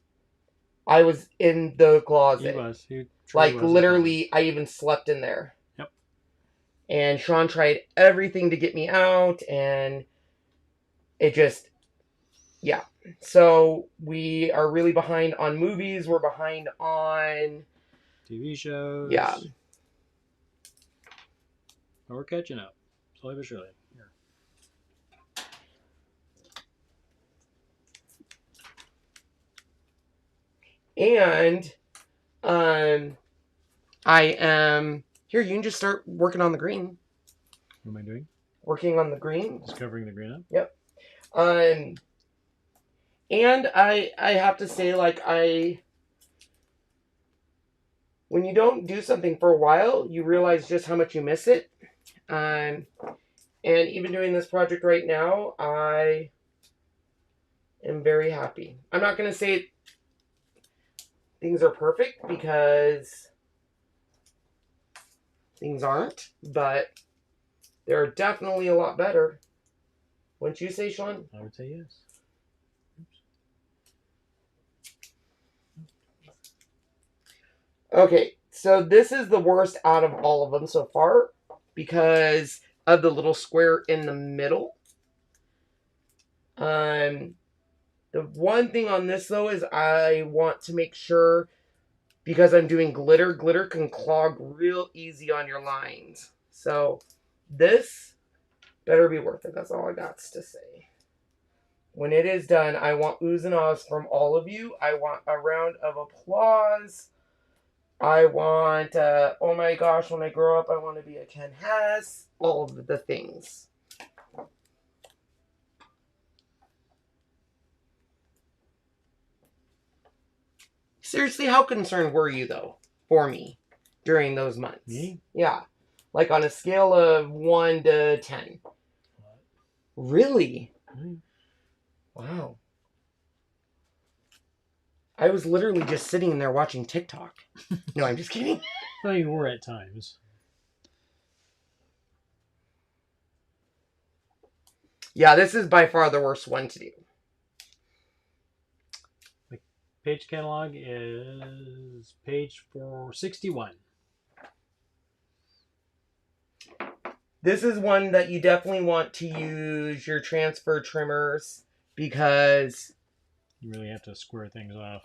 I was in the closet. He was. He like was literally, I even slept in there. Yep. And Sean tried everything to get me out, and it just, yeah. So we are really behind on movies. We're behind on TV shows. Yeah. But we're catching up. Slowly but surely. Here. And I am here. You can just start working on the green. What am I doing? Working on the green. Just covering the green up. Yep. And I have to say, like, when you don't do something for a while, you realize just how much you miss it. And even doing this project right now, I am very happy. I'm not going to say things are perfect, because things aren't, but they're definitely a lot better. Wouldn't you say, Sean? I would say yes. Okay, so this is the worst out of all of them so far because of the little square in the middle. The one thing on this, though, is I want to make sure, because I'm doing glitter can clog real easy on your lines. So this better be worth it. That's all I got to say. When it is done, I want oohs and ahs from all of you. I want a round of applause. I want, oh my gosh, when I grow up, I want to be a Ken Hess. All of the things. Seriously, how concerned were you, though, for me during those months? Me? Yeah. Like on a scale of 1 to 10. Really? Mm. Wow. I was literally just sitting there watching TikTok. No, I'm just kidding. Well, you were at times. Yeah, this is by far the worst one to do. The page catalog is page 461. This is one that you definitely want to use your transfer trimmers because you really have to square things off.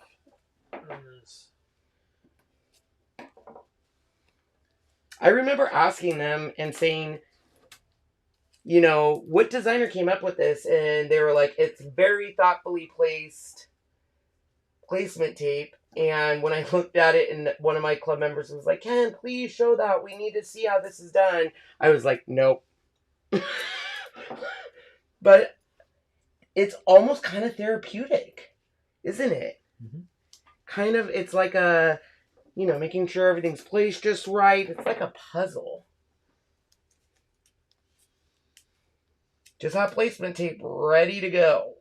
I remember asking them and saying, you know, what designer came up with this? And they were like, it's very thoughtfully placed placement tape. And when I looked at it, and one of my club members was like, Ken, please show that. We need to see how this is done. I was like, nope. But it's almost kind of therapeutic, isn't it? Mm-hmm. kind of, it's like a, you know, making sure everything's placed just right. It's like a puzzle. Just have placement tape ready to go.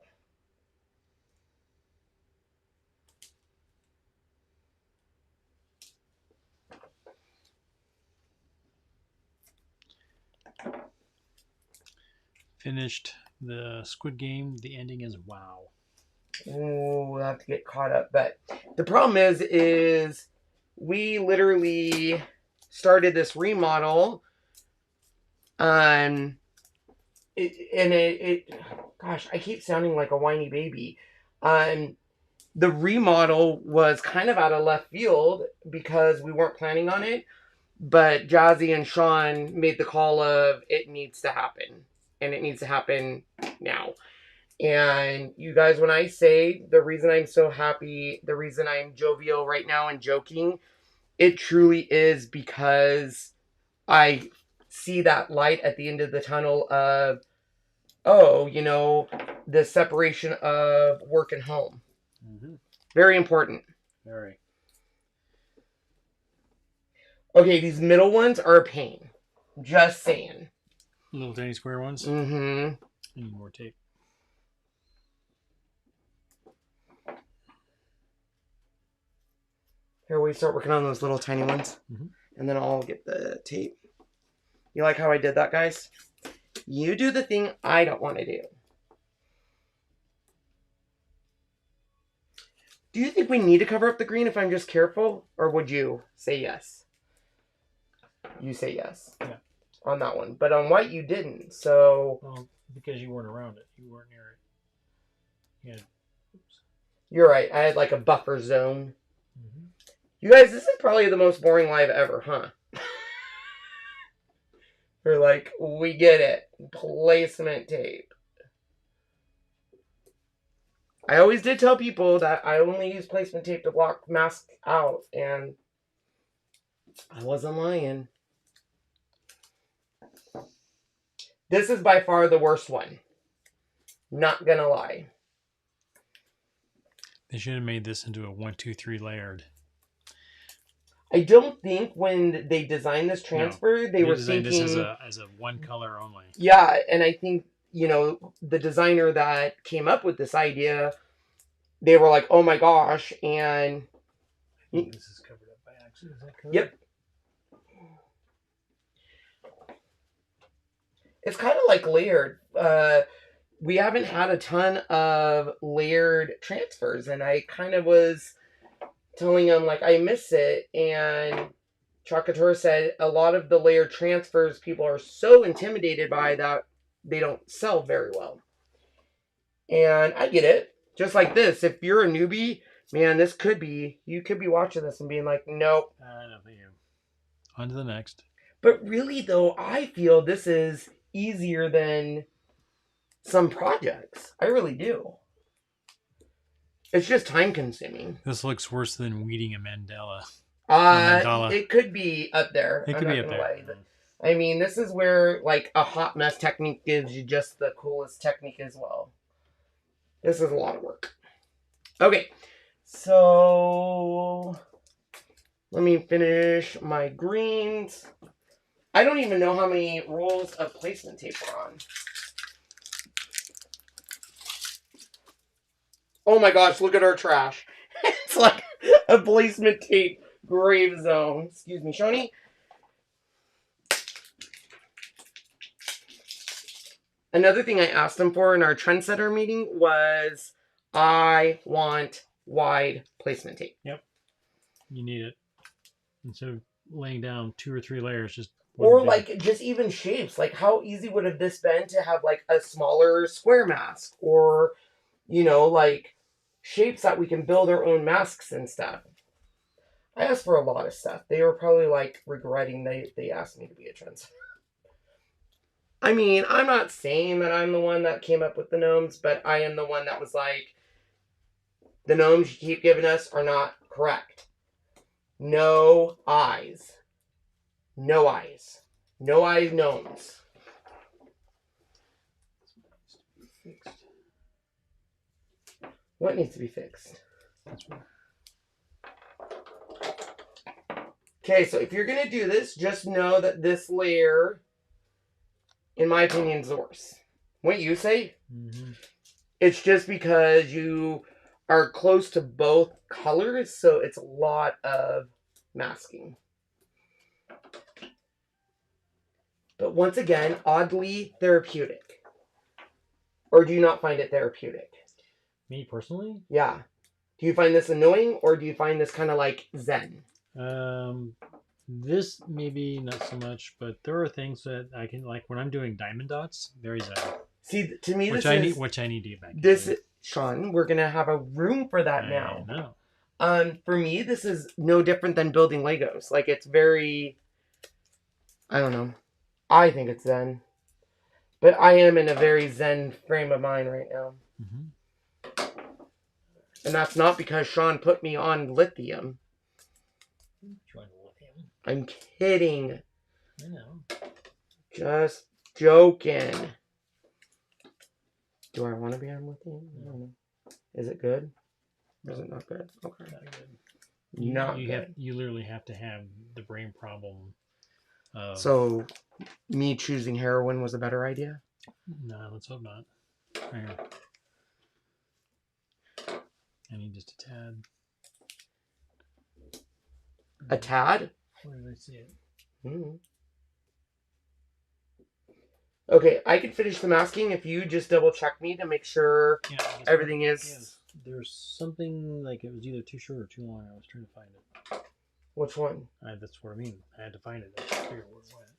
Finished the Squid Game. The ending is wow. Ooh, we'll have to get caught up. But the problem is we literally started this remodel. Gosh, I keep sounding like a whiny baby. The remodel was kind of out of left field because we weren't planning on it. But Jazzy and Sean made the call of it needs to happen. And it needs to happen now. And you guys, when I say the reason I'm so happy, the reason I'm jovial right now and joking, it truly is because I see that light at the end of the tunnel of, oh, you know, the separation of work and home. Mm-hmm. Very important. Very. Okay, these middle ones are a pain. Just saying. Little tiny square ones. Mm-hmm. I need more tape. Here, we start working on those little tiny ones. Mm-hmm. And then I'll get the tape. You like how I did that, guys? You do the thing I don't want to do. Do you think we need to cover up the green if I'm just careful? Or would you say yes? You say yes. Yeah. On that one. But on white, you didn't. So... Well, because you weren't around it. You weren't near it. Yeah. Oops. You're right. I had like a buffer zone. Mm-hmm. You guys, this is probably the most boring live ever, huh? We're like, we get it. Placement tape. I always did tell people that I only use placement tape to block mask out, and I wasn't lying. This is by far the worst one. Not gonna lie. They should have made this into a 1, 2, 3 layered. I don't think when they designed this transfer, they were designed thinking this as a one color only. Yeah, and I think, you know, the designer that came up with this idea, they were like, oh my gosh, and... I think this is covered up by accident. Is that correct? Yep. It's kind of like layered. We haven't had a ton of layered transfers, and I kind of was telling them, like, I miss it, and Couture said a lot of the layered transfers people are so intimidated by that they don't sell very well. And I get it. Just like this, if you're a newbie, man, you could be watching this and being like, nope. I don't think you. On to the next. But really, though, I feel this is easier than some projects. I really do. It's just time consuming. This looks worse than weeding a mandala. It could be up there. It could be up there. I mean, this is where like a hot mess technique gives you just the coolest technique as well. This is a lot of work. Okay, so let me finish my greens. I don't even know how many rolls of placement tape are on. Oh my gosh, look at our trash. It's like a placement tape grave zone. Excuse me, Shoni. Another thing I asked them for in our trendsetter meeting was, I want wide placement tape. Yep. You need it. Instead of laying down 2 or 3 layers, just... Or like just even shapes. Like how easy would have this been to have like a smaller square mask? Or, you know, like shapes that we can build our own masks and stuff. I asked for a lot of stuff. They were probably like regretting they asked me to be a trendsetter. I mean, I'm not saying that I'm the one that came up with the gnomes, but I am the one that was like, the gnomes you keep giving us are not correct. No eyes. No eyes. No eyes gnomes. What needs to be fixed? Okay, so if you're going to do this, just know that this layer, in my opinion, is the worst. What you say? Mm-hmm. It's just because you are close to both colors, so it's a lot of masking. But once again, oddly therapeutic. Or do you not find it therapeutic? Me personally? Yeah. Do you find this annoying, or do you find this kind of like zen? This maybe not so much, but there are things that I can, like when I'm doing diamond dots, very zen. See, to me, Which I need to get back this into. Sean, we're gonna have a room for that now. I know. For me, this is no different than building Legos. Like, it's very, I don't know. I think it's zen. But I am in a very zen frame of mind right now. Mm-hmm. And that's not because Sean put me on lithium. Lithium? I'm kidding. I know. Just joking. Do I want to be on lithium? I don't know. Is it good? Or is it not good? Okay. Not good. Not good. You literally have to have the brain problem. So, me choosing heroin was a better idea? No, let's hope not. Right here. I need just a tad. A tad? Where did I see it? Mm. Okay, I can finish the masking if you just double check me to make sure everything is... Yes. There's something like it was either too short or too long. I was trying to find it. Which one? That's what I mean. I had to find it. I had to figure where it went.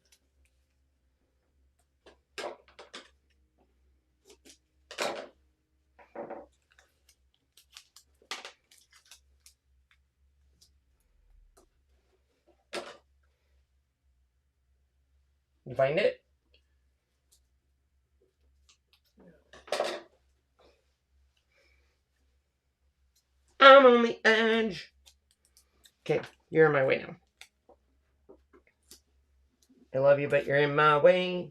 You find it? I'm on the edge. Okay, you're in my way now. I love you, but you're in my way.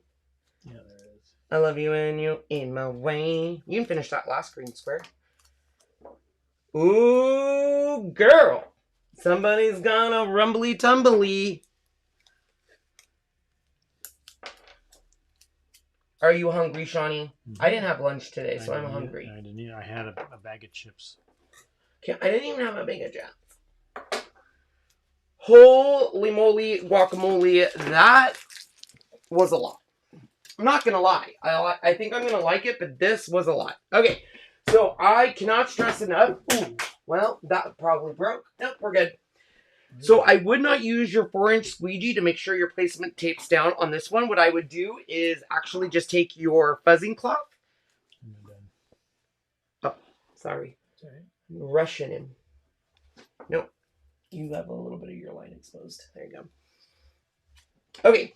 Yeah, there it is. I love you and you're in my way. You can finish that last green square. Ooh, girl. Somebody's gonna rumbly tumbly. Are you hungry, Shawnee? Mm-hmm. I didn't have lunch today, so I'm hungry. I didn't. I had a bag of chips. Okay, I didn't even have a bag of jams. Holy moly, guacamole! That was a lot. I'm not gonna lie. I think I'm gonna like it, but this was a lot. Okay, so I cannot stress enough. Ooh, well, that probably broke. Nope, we're good. So I would not use your 4-inch squeegee to make sure your placement tapes down on this one. What I would do is actually just take your fuzzing cloth. Oh, sorry. Sorry. I'm rushing him. Nope. You have a little bit of your line exposed. There you go. Okay.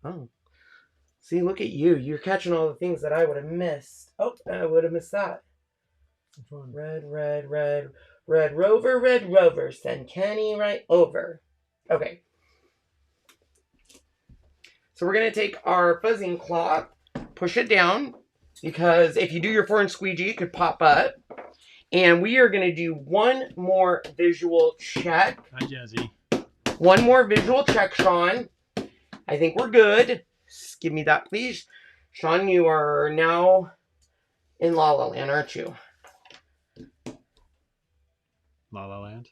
Oh. See, look at you. You're catching all the things that I would have missed. Oh, I would have missed that. Which one? Red Rover, send Kenny right over. Okay. So we're going to take our fuzzing cloth, push it down, because if you do your 4-inch squeegee, it could pop up. And we are going to do one more visual check. Hi, Jazzy. One more visual check, Sean. I think we're good. Just give me that, please. Sean, you are now in La La Land, aren't you? La La Land.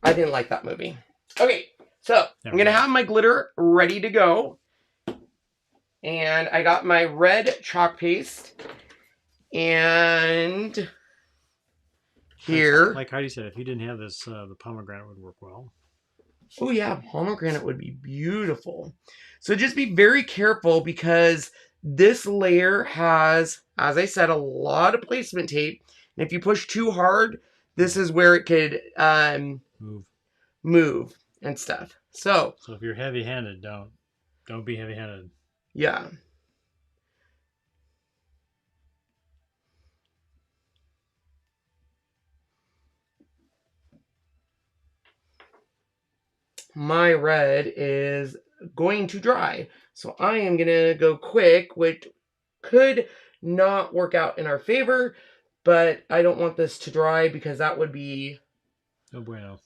I didn't like that movie. Okay, so I'm going to have my glitter ready to go. And I got my red chalk paste. And here. Like Heidi said, if you didn't have this, the pomegranate would work well. Oh yeah, pomegranate would be beautiful. So just be very careful because this layer has, as I said, a lot of placement tape. And if you push too hard, this is where it could move and stuff. So if you're heavy-handed, don't be heavy-handed. Yeah. My red is going to dry. So I am going to go quick, which could not work out in our favor, but I don't want this to dry because that would be... No bueno.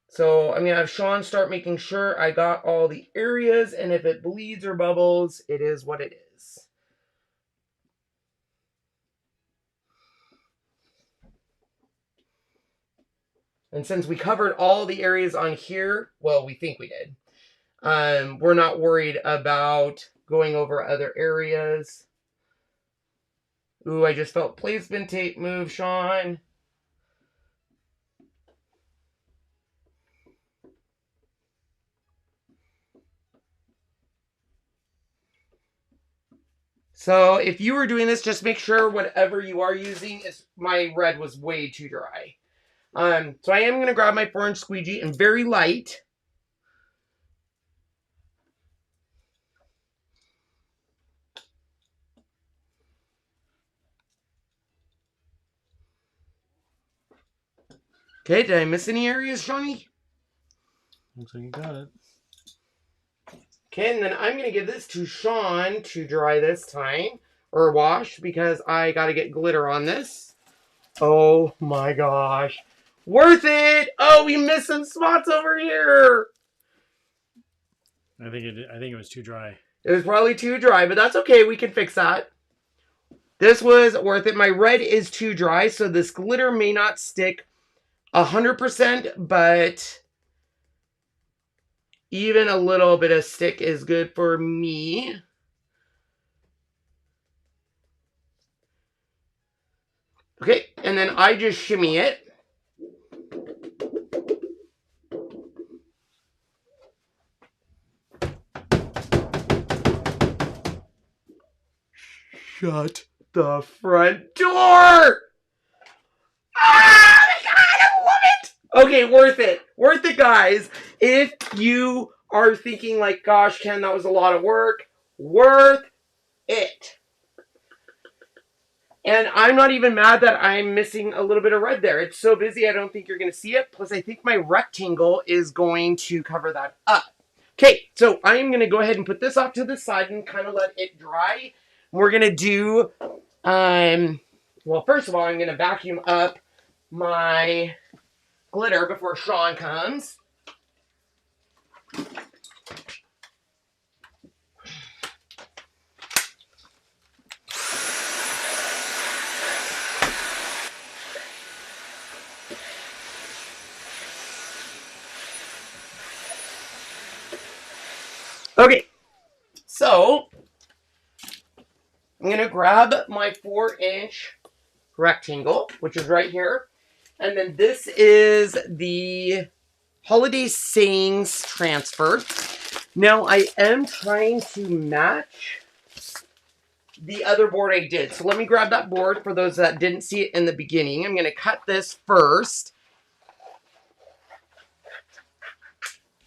So I'm going to have Sean start making sure I got all the areas, and if it bleeds or bubbles, it is what it is. And since we covered all the areas on here, well, we think we did, we're not worried about going over other areas. Ooh, I just felt placement tape move, Sean. So if you were doing this, just make sure whatever you are using is, my red was way too dry. So I am going to grab my 4-inch squeegee and very light. Okay, did I miss any areas, Shawnee? Looks like you got it. Okay, and then I'm going to give this to Sean to dry this time, or wash, because I got to get glitter on this. Oh my gosh. Worth it! Oh, we missed some spots over here! I think it was too dry. It was probably too dry, but that's okay. We can fix that. This was worth it. My red is too dry, so this glitter may not stick 100%, but even a little bit of stick is good for me. Okay, and then I just shimmy it. Shut the front door! Ah, my God, I love it! Okay, worth it. Worth it, guys. If you are thinking like, gosh, Ken, that was a lot of work, worth it. And I'm not even mad that I'm missing a little bit of red there. It's so busy, I don't think you're going to see it. Plus, I think my rectangle is going to cover that up. Okay, so I'm going to go ahead and put this off to the side and kind of let it dry. We're going to do, well, first of all, I'm going to vacuum up my glitter before Sean comes. Okay, so I'm going to grab my 4-inch rectangle, which is right here. And then this is the Holiday Sayings transfer. Now I am trying to match the other board I did. So let me grab that board for those that didn't see it in the beginning. I'm going to cut this first.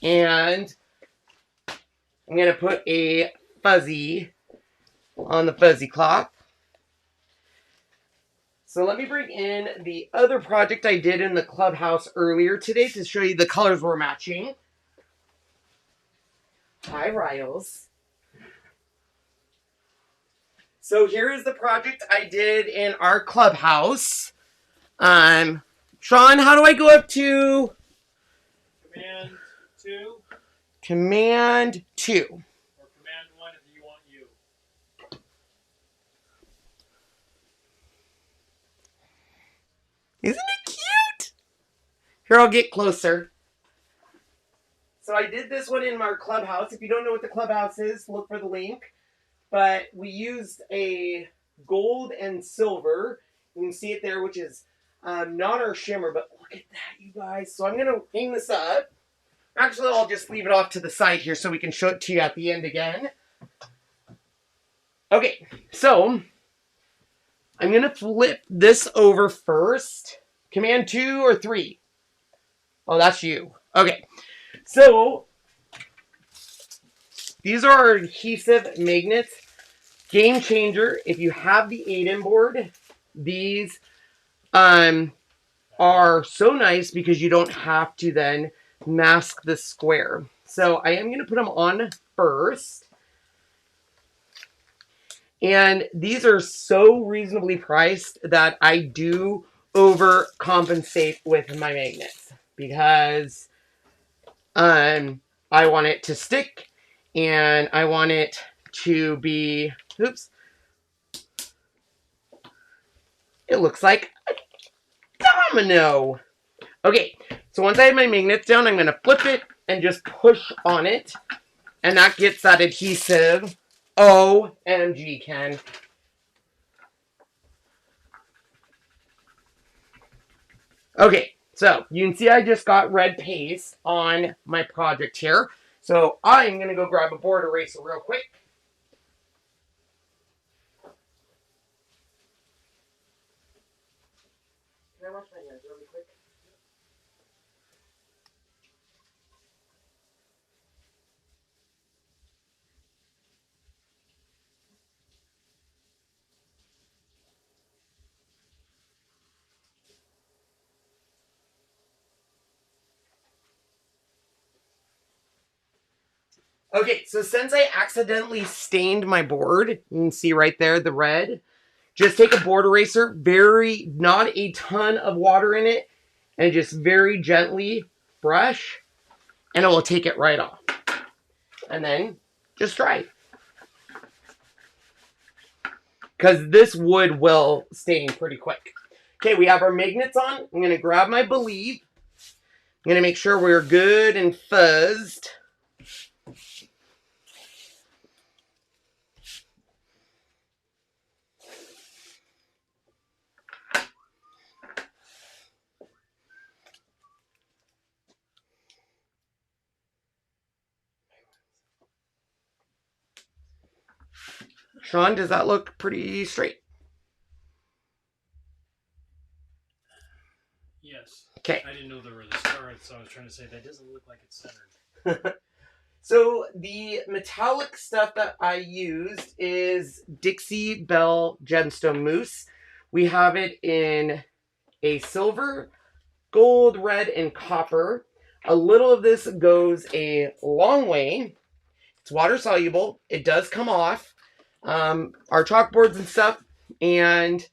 And I'm going to put a fuzzy on the fuzzy cloth. So let me bring in the other project I did in the clubhouse earlier today to show you the colors we're matching. Hi, Riles. So here is the project I did in our clubhouse. Sean, how do I go up to? Command 2. Command 2. Or Command 1 if you want you. Isn't it cute? Here, I'll get closer. So I did this one in our clubhouse. If you don't know what the clubhouse is, look for the link. But we used a gold and silver. You can see it there, which is not our shimmer, but look at that, you guys. So I'm going to hang this up. Actually, I'll just leave it off to the side here so we can show it to you at the end again. Okay, so I'm going to flip this over first. Command 2 or 3? Oh, that's you. Okay, so these are our adhesive magnets. Game changer. If you have the 8-in board, these are so nice because you don't have to then mask the square. So I am going to put them on first. And these are so reasonably priced that I do overcompensate with my magnets because I want it to stick, and I want it to be, oops, it looks like a domino. Okay, so once I have my magnets down, I'm going to flip it and just push on it, and that gets that adhesive. OMG, Ken. Okay, so you can see I just got red paste on my project here. So I'm going to go grab a board eraser real quick. Can I wash my hands really quick? Okay, so since I accidentally stained my board, you can see right there the red. Just take a board eraser, not a ton of water in it, and just very gently brush, and it will take it right off. And then just dry. Because this wood will stain pretty quick. Okay, we have our magnets on. I'm going to grab my Believe. I'm going to make sure we're good and fuzzed. Sean, does that look pretty straight? Yes. Okay. I didn't know there was a star, so I was trying to say that doesn't look like it's centered. So the metallic stuff that I used is Dixie Belle Gemstone Mousse. We have it in a silver, gold, red, and copper. A little of this goes a long way. It's water soluble. It does come off our chalkboards and stuff. And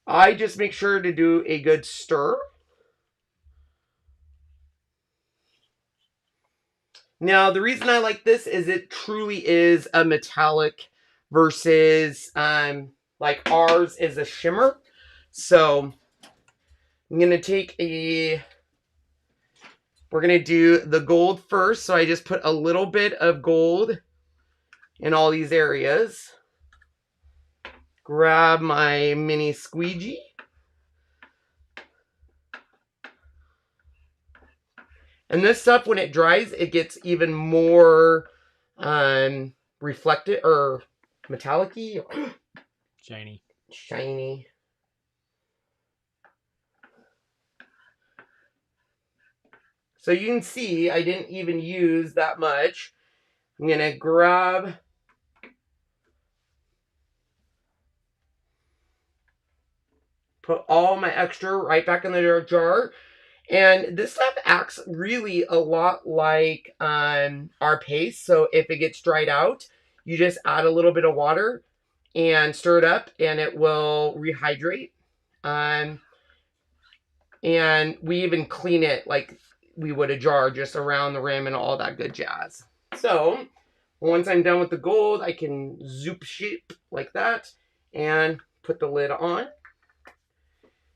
I just make sure to do a good stir. Now, the reason I like this is it truly is a metallic versus like ours is a shimmer. So I'm going to take we're going to do the gold first. So I just put a little bit of gold in all these areas. Grab my mini squeegee. And this stuff, when it dries, it gets even more reflected or metallic-y. Shiny. Shiny. So you can see I didn't even use that much. I'm going to grab put all my extra right back in the jar. And this stuff acts really a lot like our paste. So if it gets dried out, you just add a little bit of water and stir it up and it will rehydrate. And we even clean it like we would a jar, just around the rim and all that good jazz. So once I'm done with the gold, I can zoop ship like that and put the lid on.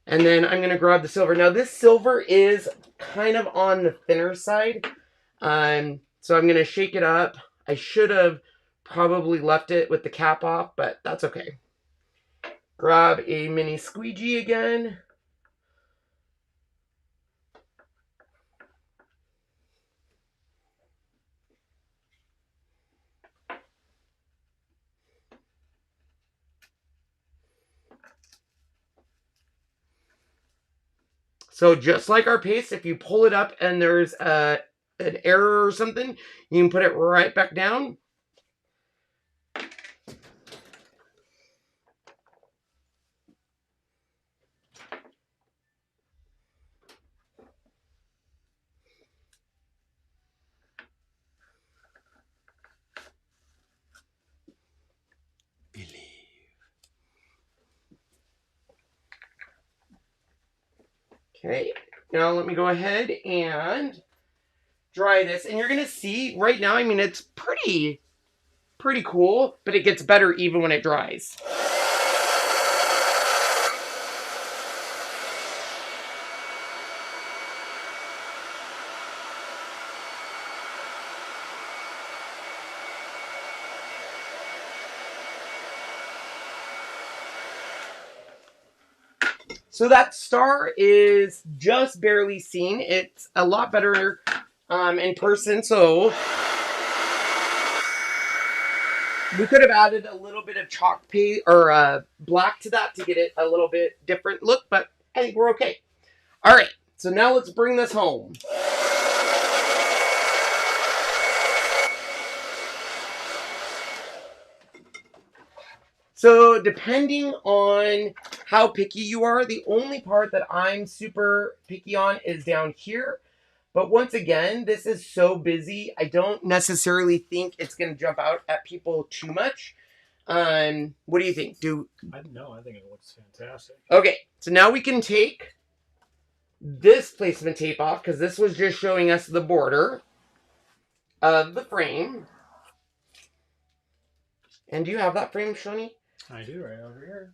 And then I'm going to grab the silver. Now this silver is kind of on the thinner side. So I'm going to shake it up. I should have probably left it with the cap off, but that's okay. Grab a mini squeegee again. So just like our paste, if you pull it up and there's an error or something, you can put it right back down. Okay, now let me go ahead and dry this, and you're gonna see right now, I mean, it's pretty cool, but it gets better even when it dries. So that star is just barely seen. It's a lot better in person, so we could have added a little bit of chalk paint or black to that to get it a little bit different look, but I think we're okay. All right, so now let's bring this home. So depending on how picky you are, the only part that I'm super picky on is down here. But once again, this is so busy, I don't necessarily think it's going to jump out at people too much. What do you think? I think it looks fantastic. Okay, so now we can take this placement tape off because this was just showing us the border of the frame. And do you have that frame, Shoni? I do, right over here.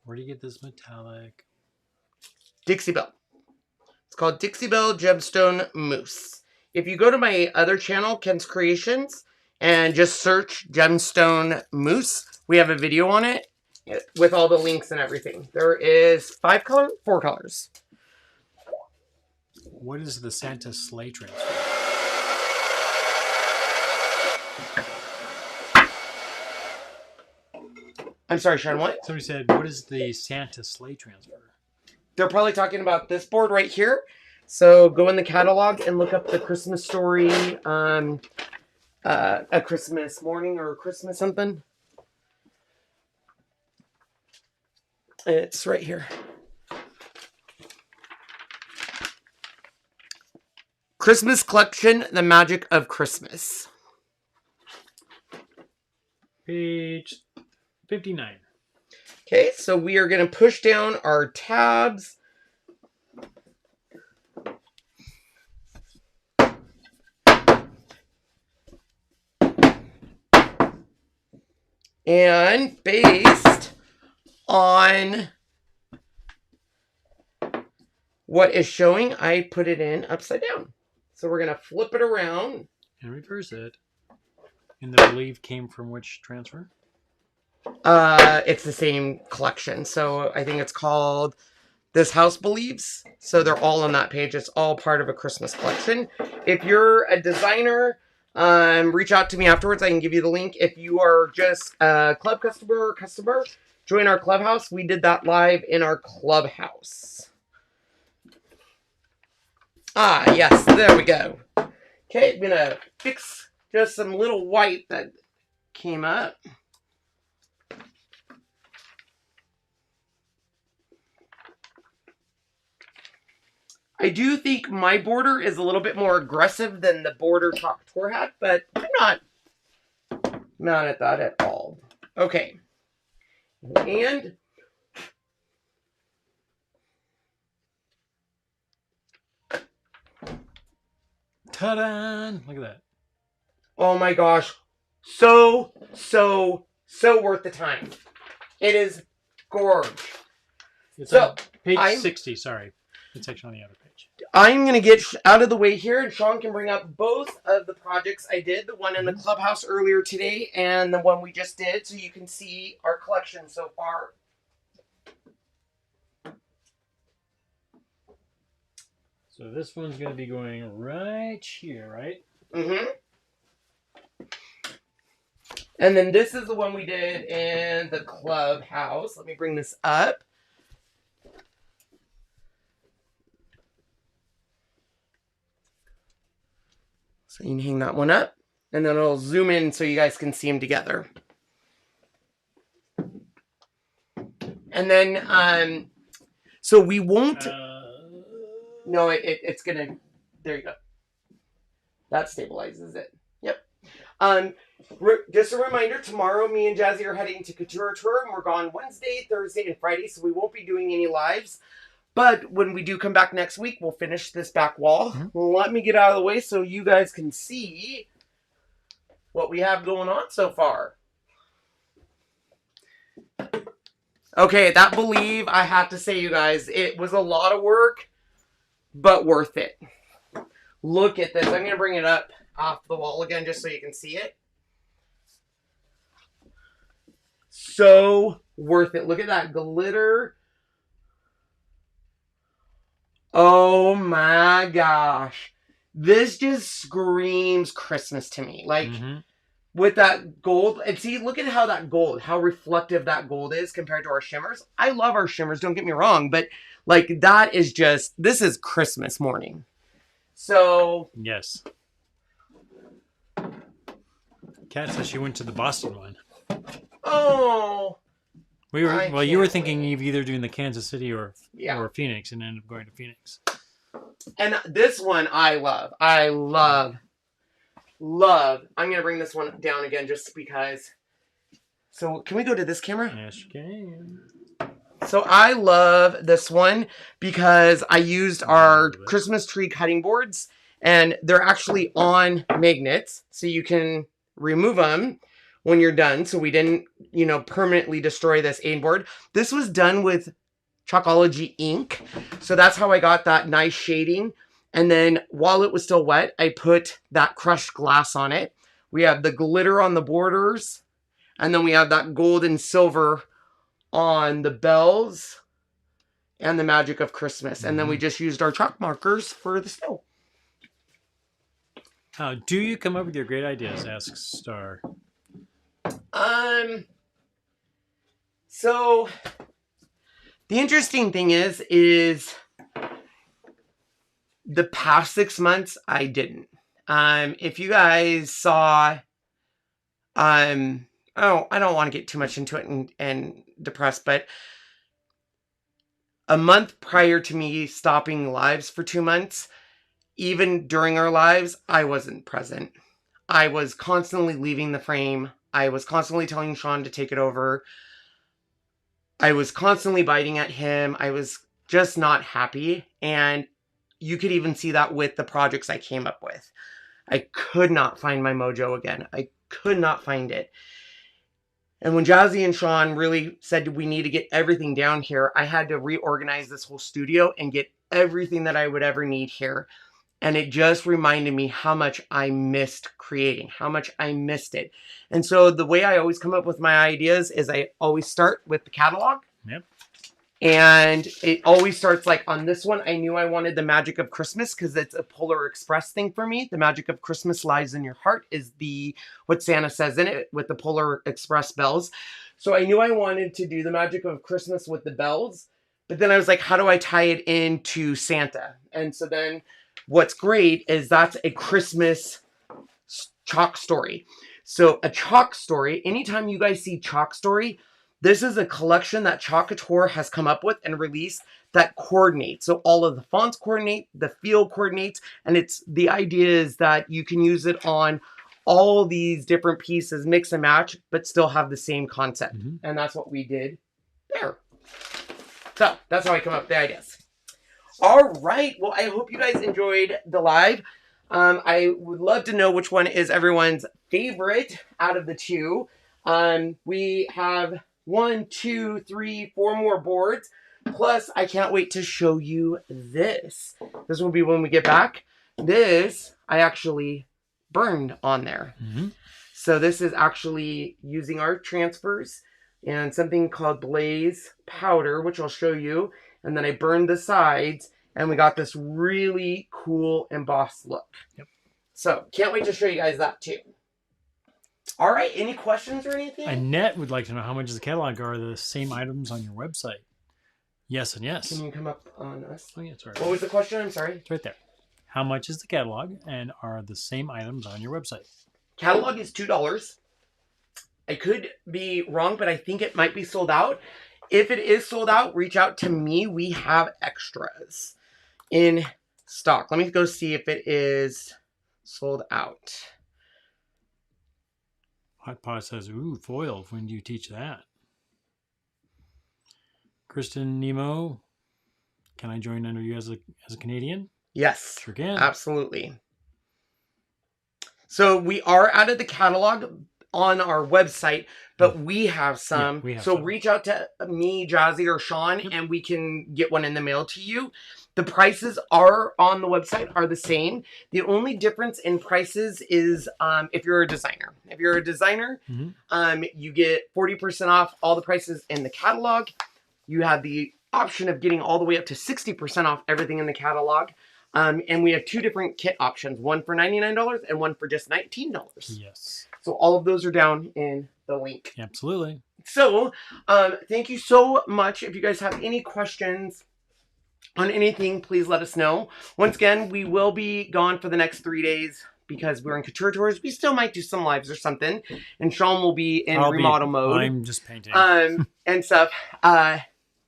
Where do you get this metallic? Dixie Belle. It's called Dixie Belle Gemstone Mousse. If you go to my other channel, Ken's Kreations, and just search Gemstone Mousse, we have a video on it with all the links and everything. There is 4 colors. What is the Santa sleigh transfer? I'm sorry, Sean, what? Somebody said, what is the Santa sleigh transfer? They're probably talking about this board right here. So go in the catalog and look up the Christmas Story, A Christmas Morning or Christmas something. It's right here. Christmas Collection, The Magic of Christmas. Page 59. Okay, so we are going to push down our tabs. And based on what is showing, I put it in upside down. So we're going to flip it around. And reverse it. And the believe came from which transfer? It's the same collection. So I think it's called This House Believes. So they're all on that page. It's all part of a Christmas collection. If you're a designer, reach out to me afterwards. I can give you the link. If you are just a club customer, join our clubhouse. We did that live in our clubhouse. Ah, yes, there we go. Okay, I'm gonna fix just some little white that came up. I do think my border is a little bit more aggressive than the border Couture had, but I'm not mad at that at all. Okay. And ta-da! Look at that. oh my gosh. So worth the time. It is gorge. It's So, on page 60, sorry. It's actually on the other page. I'm going to get out of the way here, and Sean can bring up both of the projects I did, the one in the clubhouse earlier today and the one we just did, so you can see our collection so far. So this one's going to be going right here, right? Mm-hmm. And then this is the one we did in the clubhouse. Let me bring this up. So you can hang that one up, and then it'll zoom in so you guys can see them together. And then, so we won't... No, it's gonna... There you go. That stabilizes it. Yep. Just a reminder, tomorrow me and Jazzy are heading to Couture Tour, and we're gone Wednesday, Thursday, and Friday, so we won't be doing any lives. But when we do come back next week, we'll finish this back wall. Let me get out of the way so you guys can see what we have going on so far. Okay, that Believe, I have to say, you guys, it was a lot of work, but worth it. Look at this. I'm going to bring it up off the wall again just so you can see it. So worth it. Look at that glitter. Oh my gosh. This just screams Christmas to me. Like, with that gold. And see, look at how that gold, how reflective that gold is compared to our shimmers. I love our shimmers, don't get me wrong. But, like, that is just, this is Christmas morning. So. Yes. Kat says she went to the Boston one. Oh. You were thinking of either doing the Kansas City or Phoenix, and ended up going to Phoenix. And this one I love. I love. I'm going to bring this one down again just because. So can we go to this camera? Yes, you can. So I love this one because I used our Christmas tree cutting boards, and they're actually on magnets, so you can remove them when you're done. So we didn't, permanently destroy this aid board. This was done with Chalkology ink. So that's how I got that nice shading. And then while it was still wet, I put that crushed glass on it. We have the glitter on the borders. And then we have that gold and silver on the bells and the magic of Christmas. And then we just used our chalk markers for the snow. How do you come up with your great ideas? Asks Star. So the interesting thing is the past 6 months I didn't. If you guys saw, I don't want to get too much into it and depressed, but a month prior to me stopping lives for 2 months, even during our lives, I wasn't present. I was constantly leaving the frame. I was constantly telling Sean to take it over. I was constantly biting at him. I was just not happy. And you could even see that with the projects I came up with. I could not find my mojo again. I could not find it. And when Jazzy and Sean really said we need to get everything down here, I had to reorganize this whole studio and get everything that I would ever need here. And it just reminded me how much I missed creating, how much I missed it. And so the way I always come up with my ideas is I always start with the catalog. Yep. And it always starts like on this one, I knew I wanted the magic of Christmas because it's a Polar Express thing for me. The magic of Christmas lies in your heart is what Santa says in it with the Polar Express bells. So I knew I wanted to do the magic of Christmas with the bells. But then I was like, how do I tie it into Santa? And so then what's great is that's a Christmas chalk story. So a chalk story, anytime you guys see chalk story, this is a collection that Couture has come up with and released that coordinates. So all of the fonts coordinate, the feel coordinates, and the idea is that you can use it on all these different pieces, mix and match, but still have the same concept. And that's what we did there. So that's how I come up with the ideas. All right. Well, I hope you guys enjoyed the live. I would love to know which one is everyone's favorite out of the two. We have 1, 2, 3, 4 more boards. Plus, I can't wait to show you this. This will be when we get back. This, I actually burned on there. So this is actually using our transfers and something called Blaze powder, which I'll show you. And then I burned the sides, and we got this really cool embossed look. Yep. So, can't wait to show you guys that too. All right, any questions or anything? Annette would like to know how much is the catalog are the same items on your website. Yes and yes. Can you come up on us? Oh, yeah, sorry. What was the question? I'm sorry. It's right there. How much is the catalog, and are the same items on your website? Catalog is $2. I could be wrong, but I think it might be sold out. If it is sold out, reach out to me. We have extras in stock. Let me go see if it is sold out. Hot Pot says, ooh, foil. When do you teach that? Kristen Nemo, can I join under you as a Canadian? Yes. Sure can. Absolutely. So we are out of the catalog on our website, but we have some. Yeah, we have so some. Reach out to me, Jazzy, or Sean, and we can get one in the mail to you. The prices are on the website are the same. The only difference in prices is if you're a designer. If you're a designer, you get 40% off all the prices in the catalog. You have the option of getting all the way up to 60% off everything in the catalog. And we have two different kit options, one for $99 and one for just $19. Yes. So all of those are down in the link. Absolutely. So thank you so much. If you guys have any questions on anything, please let us know. Once again, we will be gone for the next 3 days because we're in Couture tours. We still might do some lives or something. And Sean will be in remodel mode. I'm just painting. And stuff.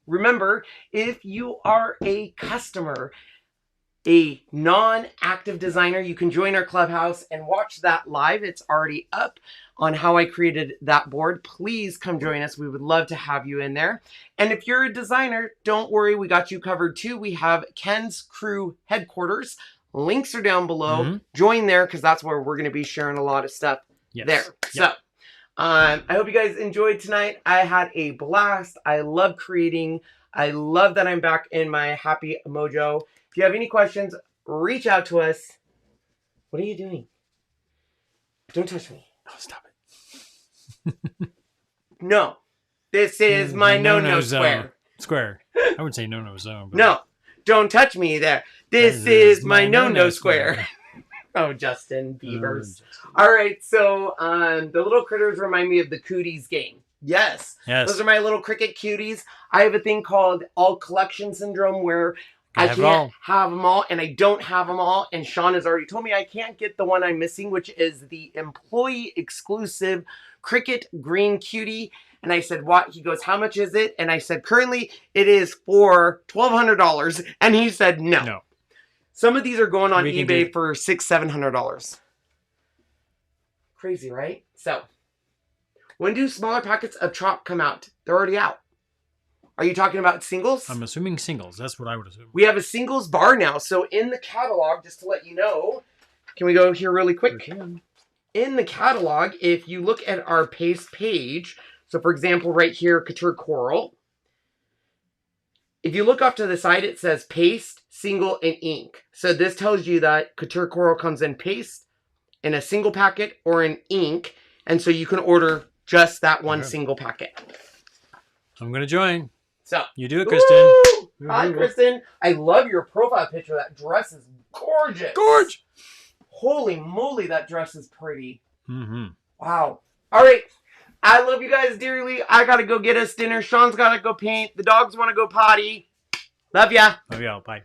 Remember, if you are a customer, a non-active designer, you can join our clubhouse and watch that live. It's already up on how I created that board. Please come join us. We would love to have you in there. And if you're a designer, don't worry, we got you covered too. We have Ken's Crew headquarters. Links are down below. Join there because that's where we're going to be sharing a lot of stuff there. So I hope you guys enjoyed tonight. I had a blast. I love creating. I love that I'm back in my happy mojo. If you have any questions, reach out to us. What are you doing? Don't touch me. Oh, stop it. No. This is my no-no square. Square. I would say no-no zone. But no. Don't touch me there. This is my no-no square. Oh, Justin Beavers. All right. So the little critters remind me of the Cooties game. Yes. Those are my little cricket cuties. I have a thing called all collection syndrome where I can't have them all, and I don't have them all. And Sean has already told me I can't get the one I'm missing, which is the employee exclusive Cricket Green Cutie. And I said, what? He goes, how much is it? And I said, currently it is for $1,200. And he said, no. Some of these are going on eBay for $600-700. Crazy, right? So, when do smaller packets of chalk come out? They're already out. Are you talking about singles? I'm assuming singles. That's what I would assume. We have a singles bar now. So in the catalog, just to let you know, can we go here really quick? In the catalog, if you look at our paste page, so for example, right here, Couture Coral. If you look off to the side, it says paste, single, and ink. So this tells you that Couture Coral comes in paste, in a single packet, or in ink. And so you can order just that one single packet. I'm going to join. So you do it, Kristen. Hi, Kristen. I love your profile picture. That dress is gorgeous. Gorge. Holy moly, that dress is pretty. Wow. All right. I love you guys dearly. I got to go get us dinner. Sean's got to go paint. The dogs want to go potty. Love ya. Love y'all. Bye.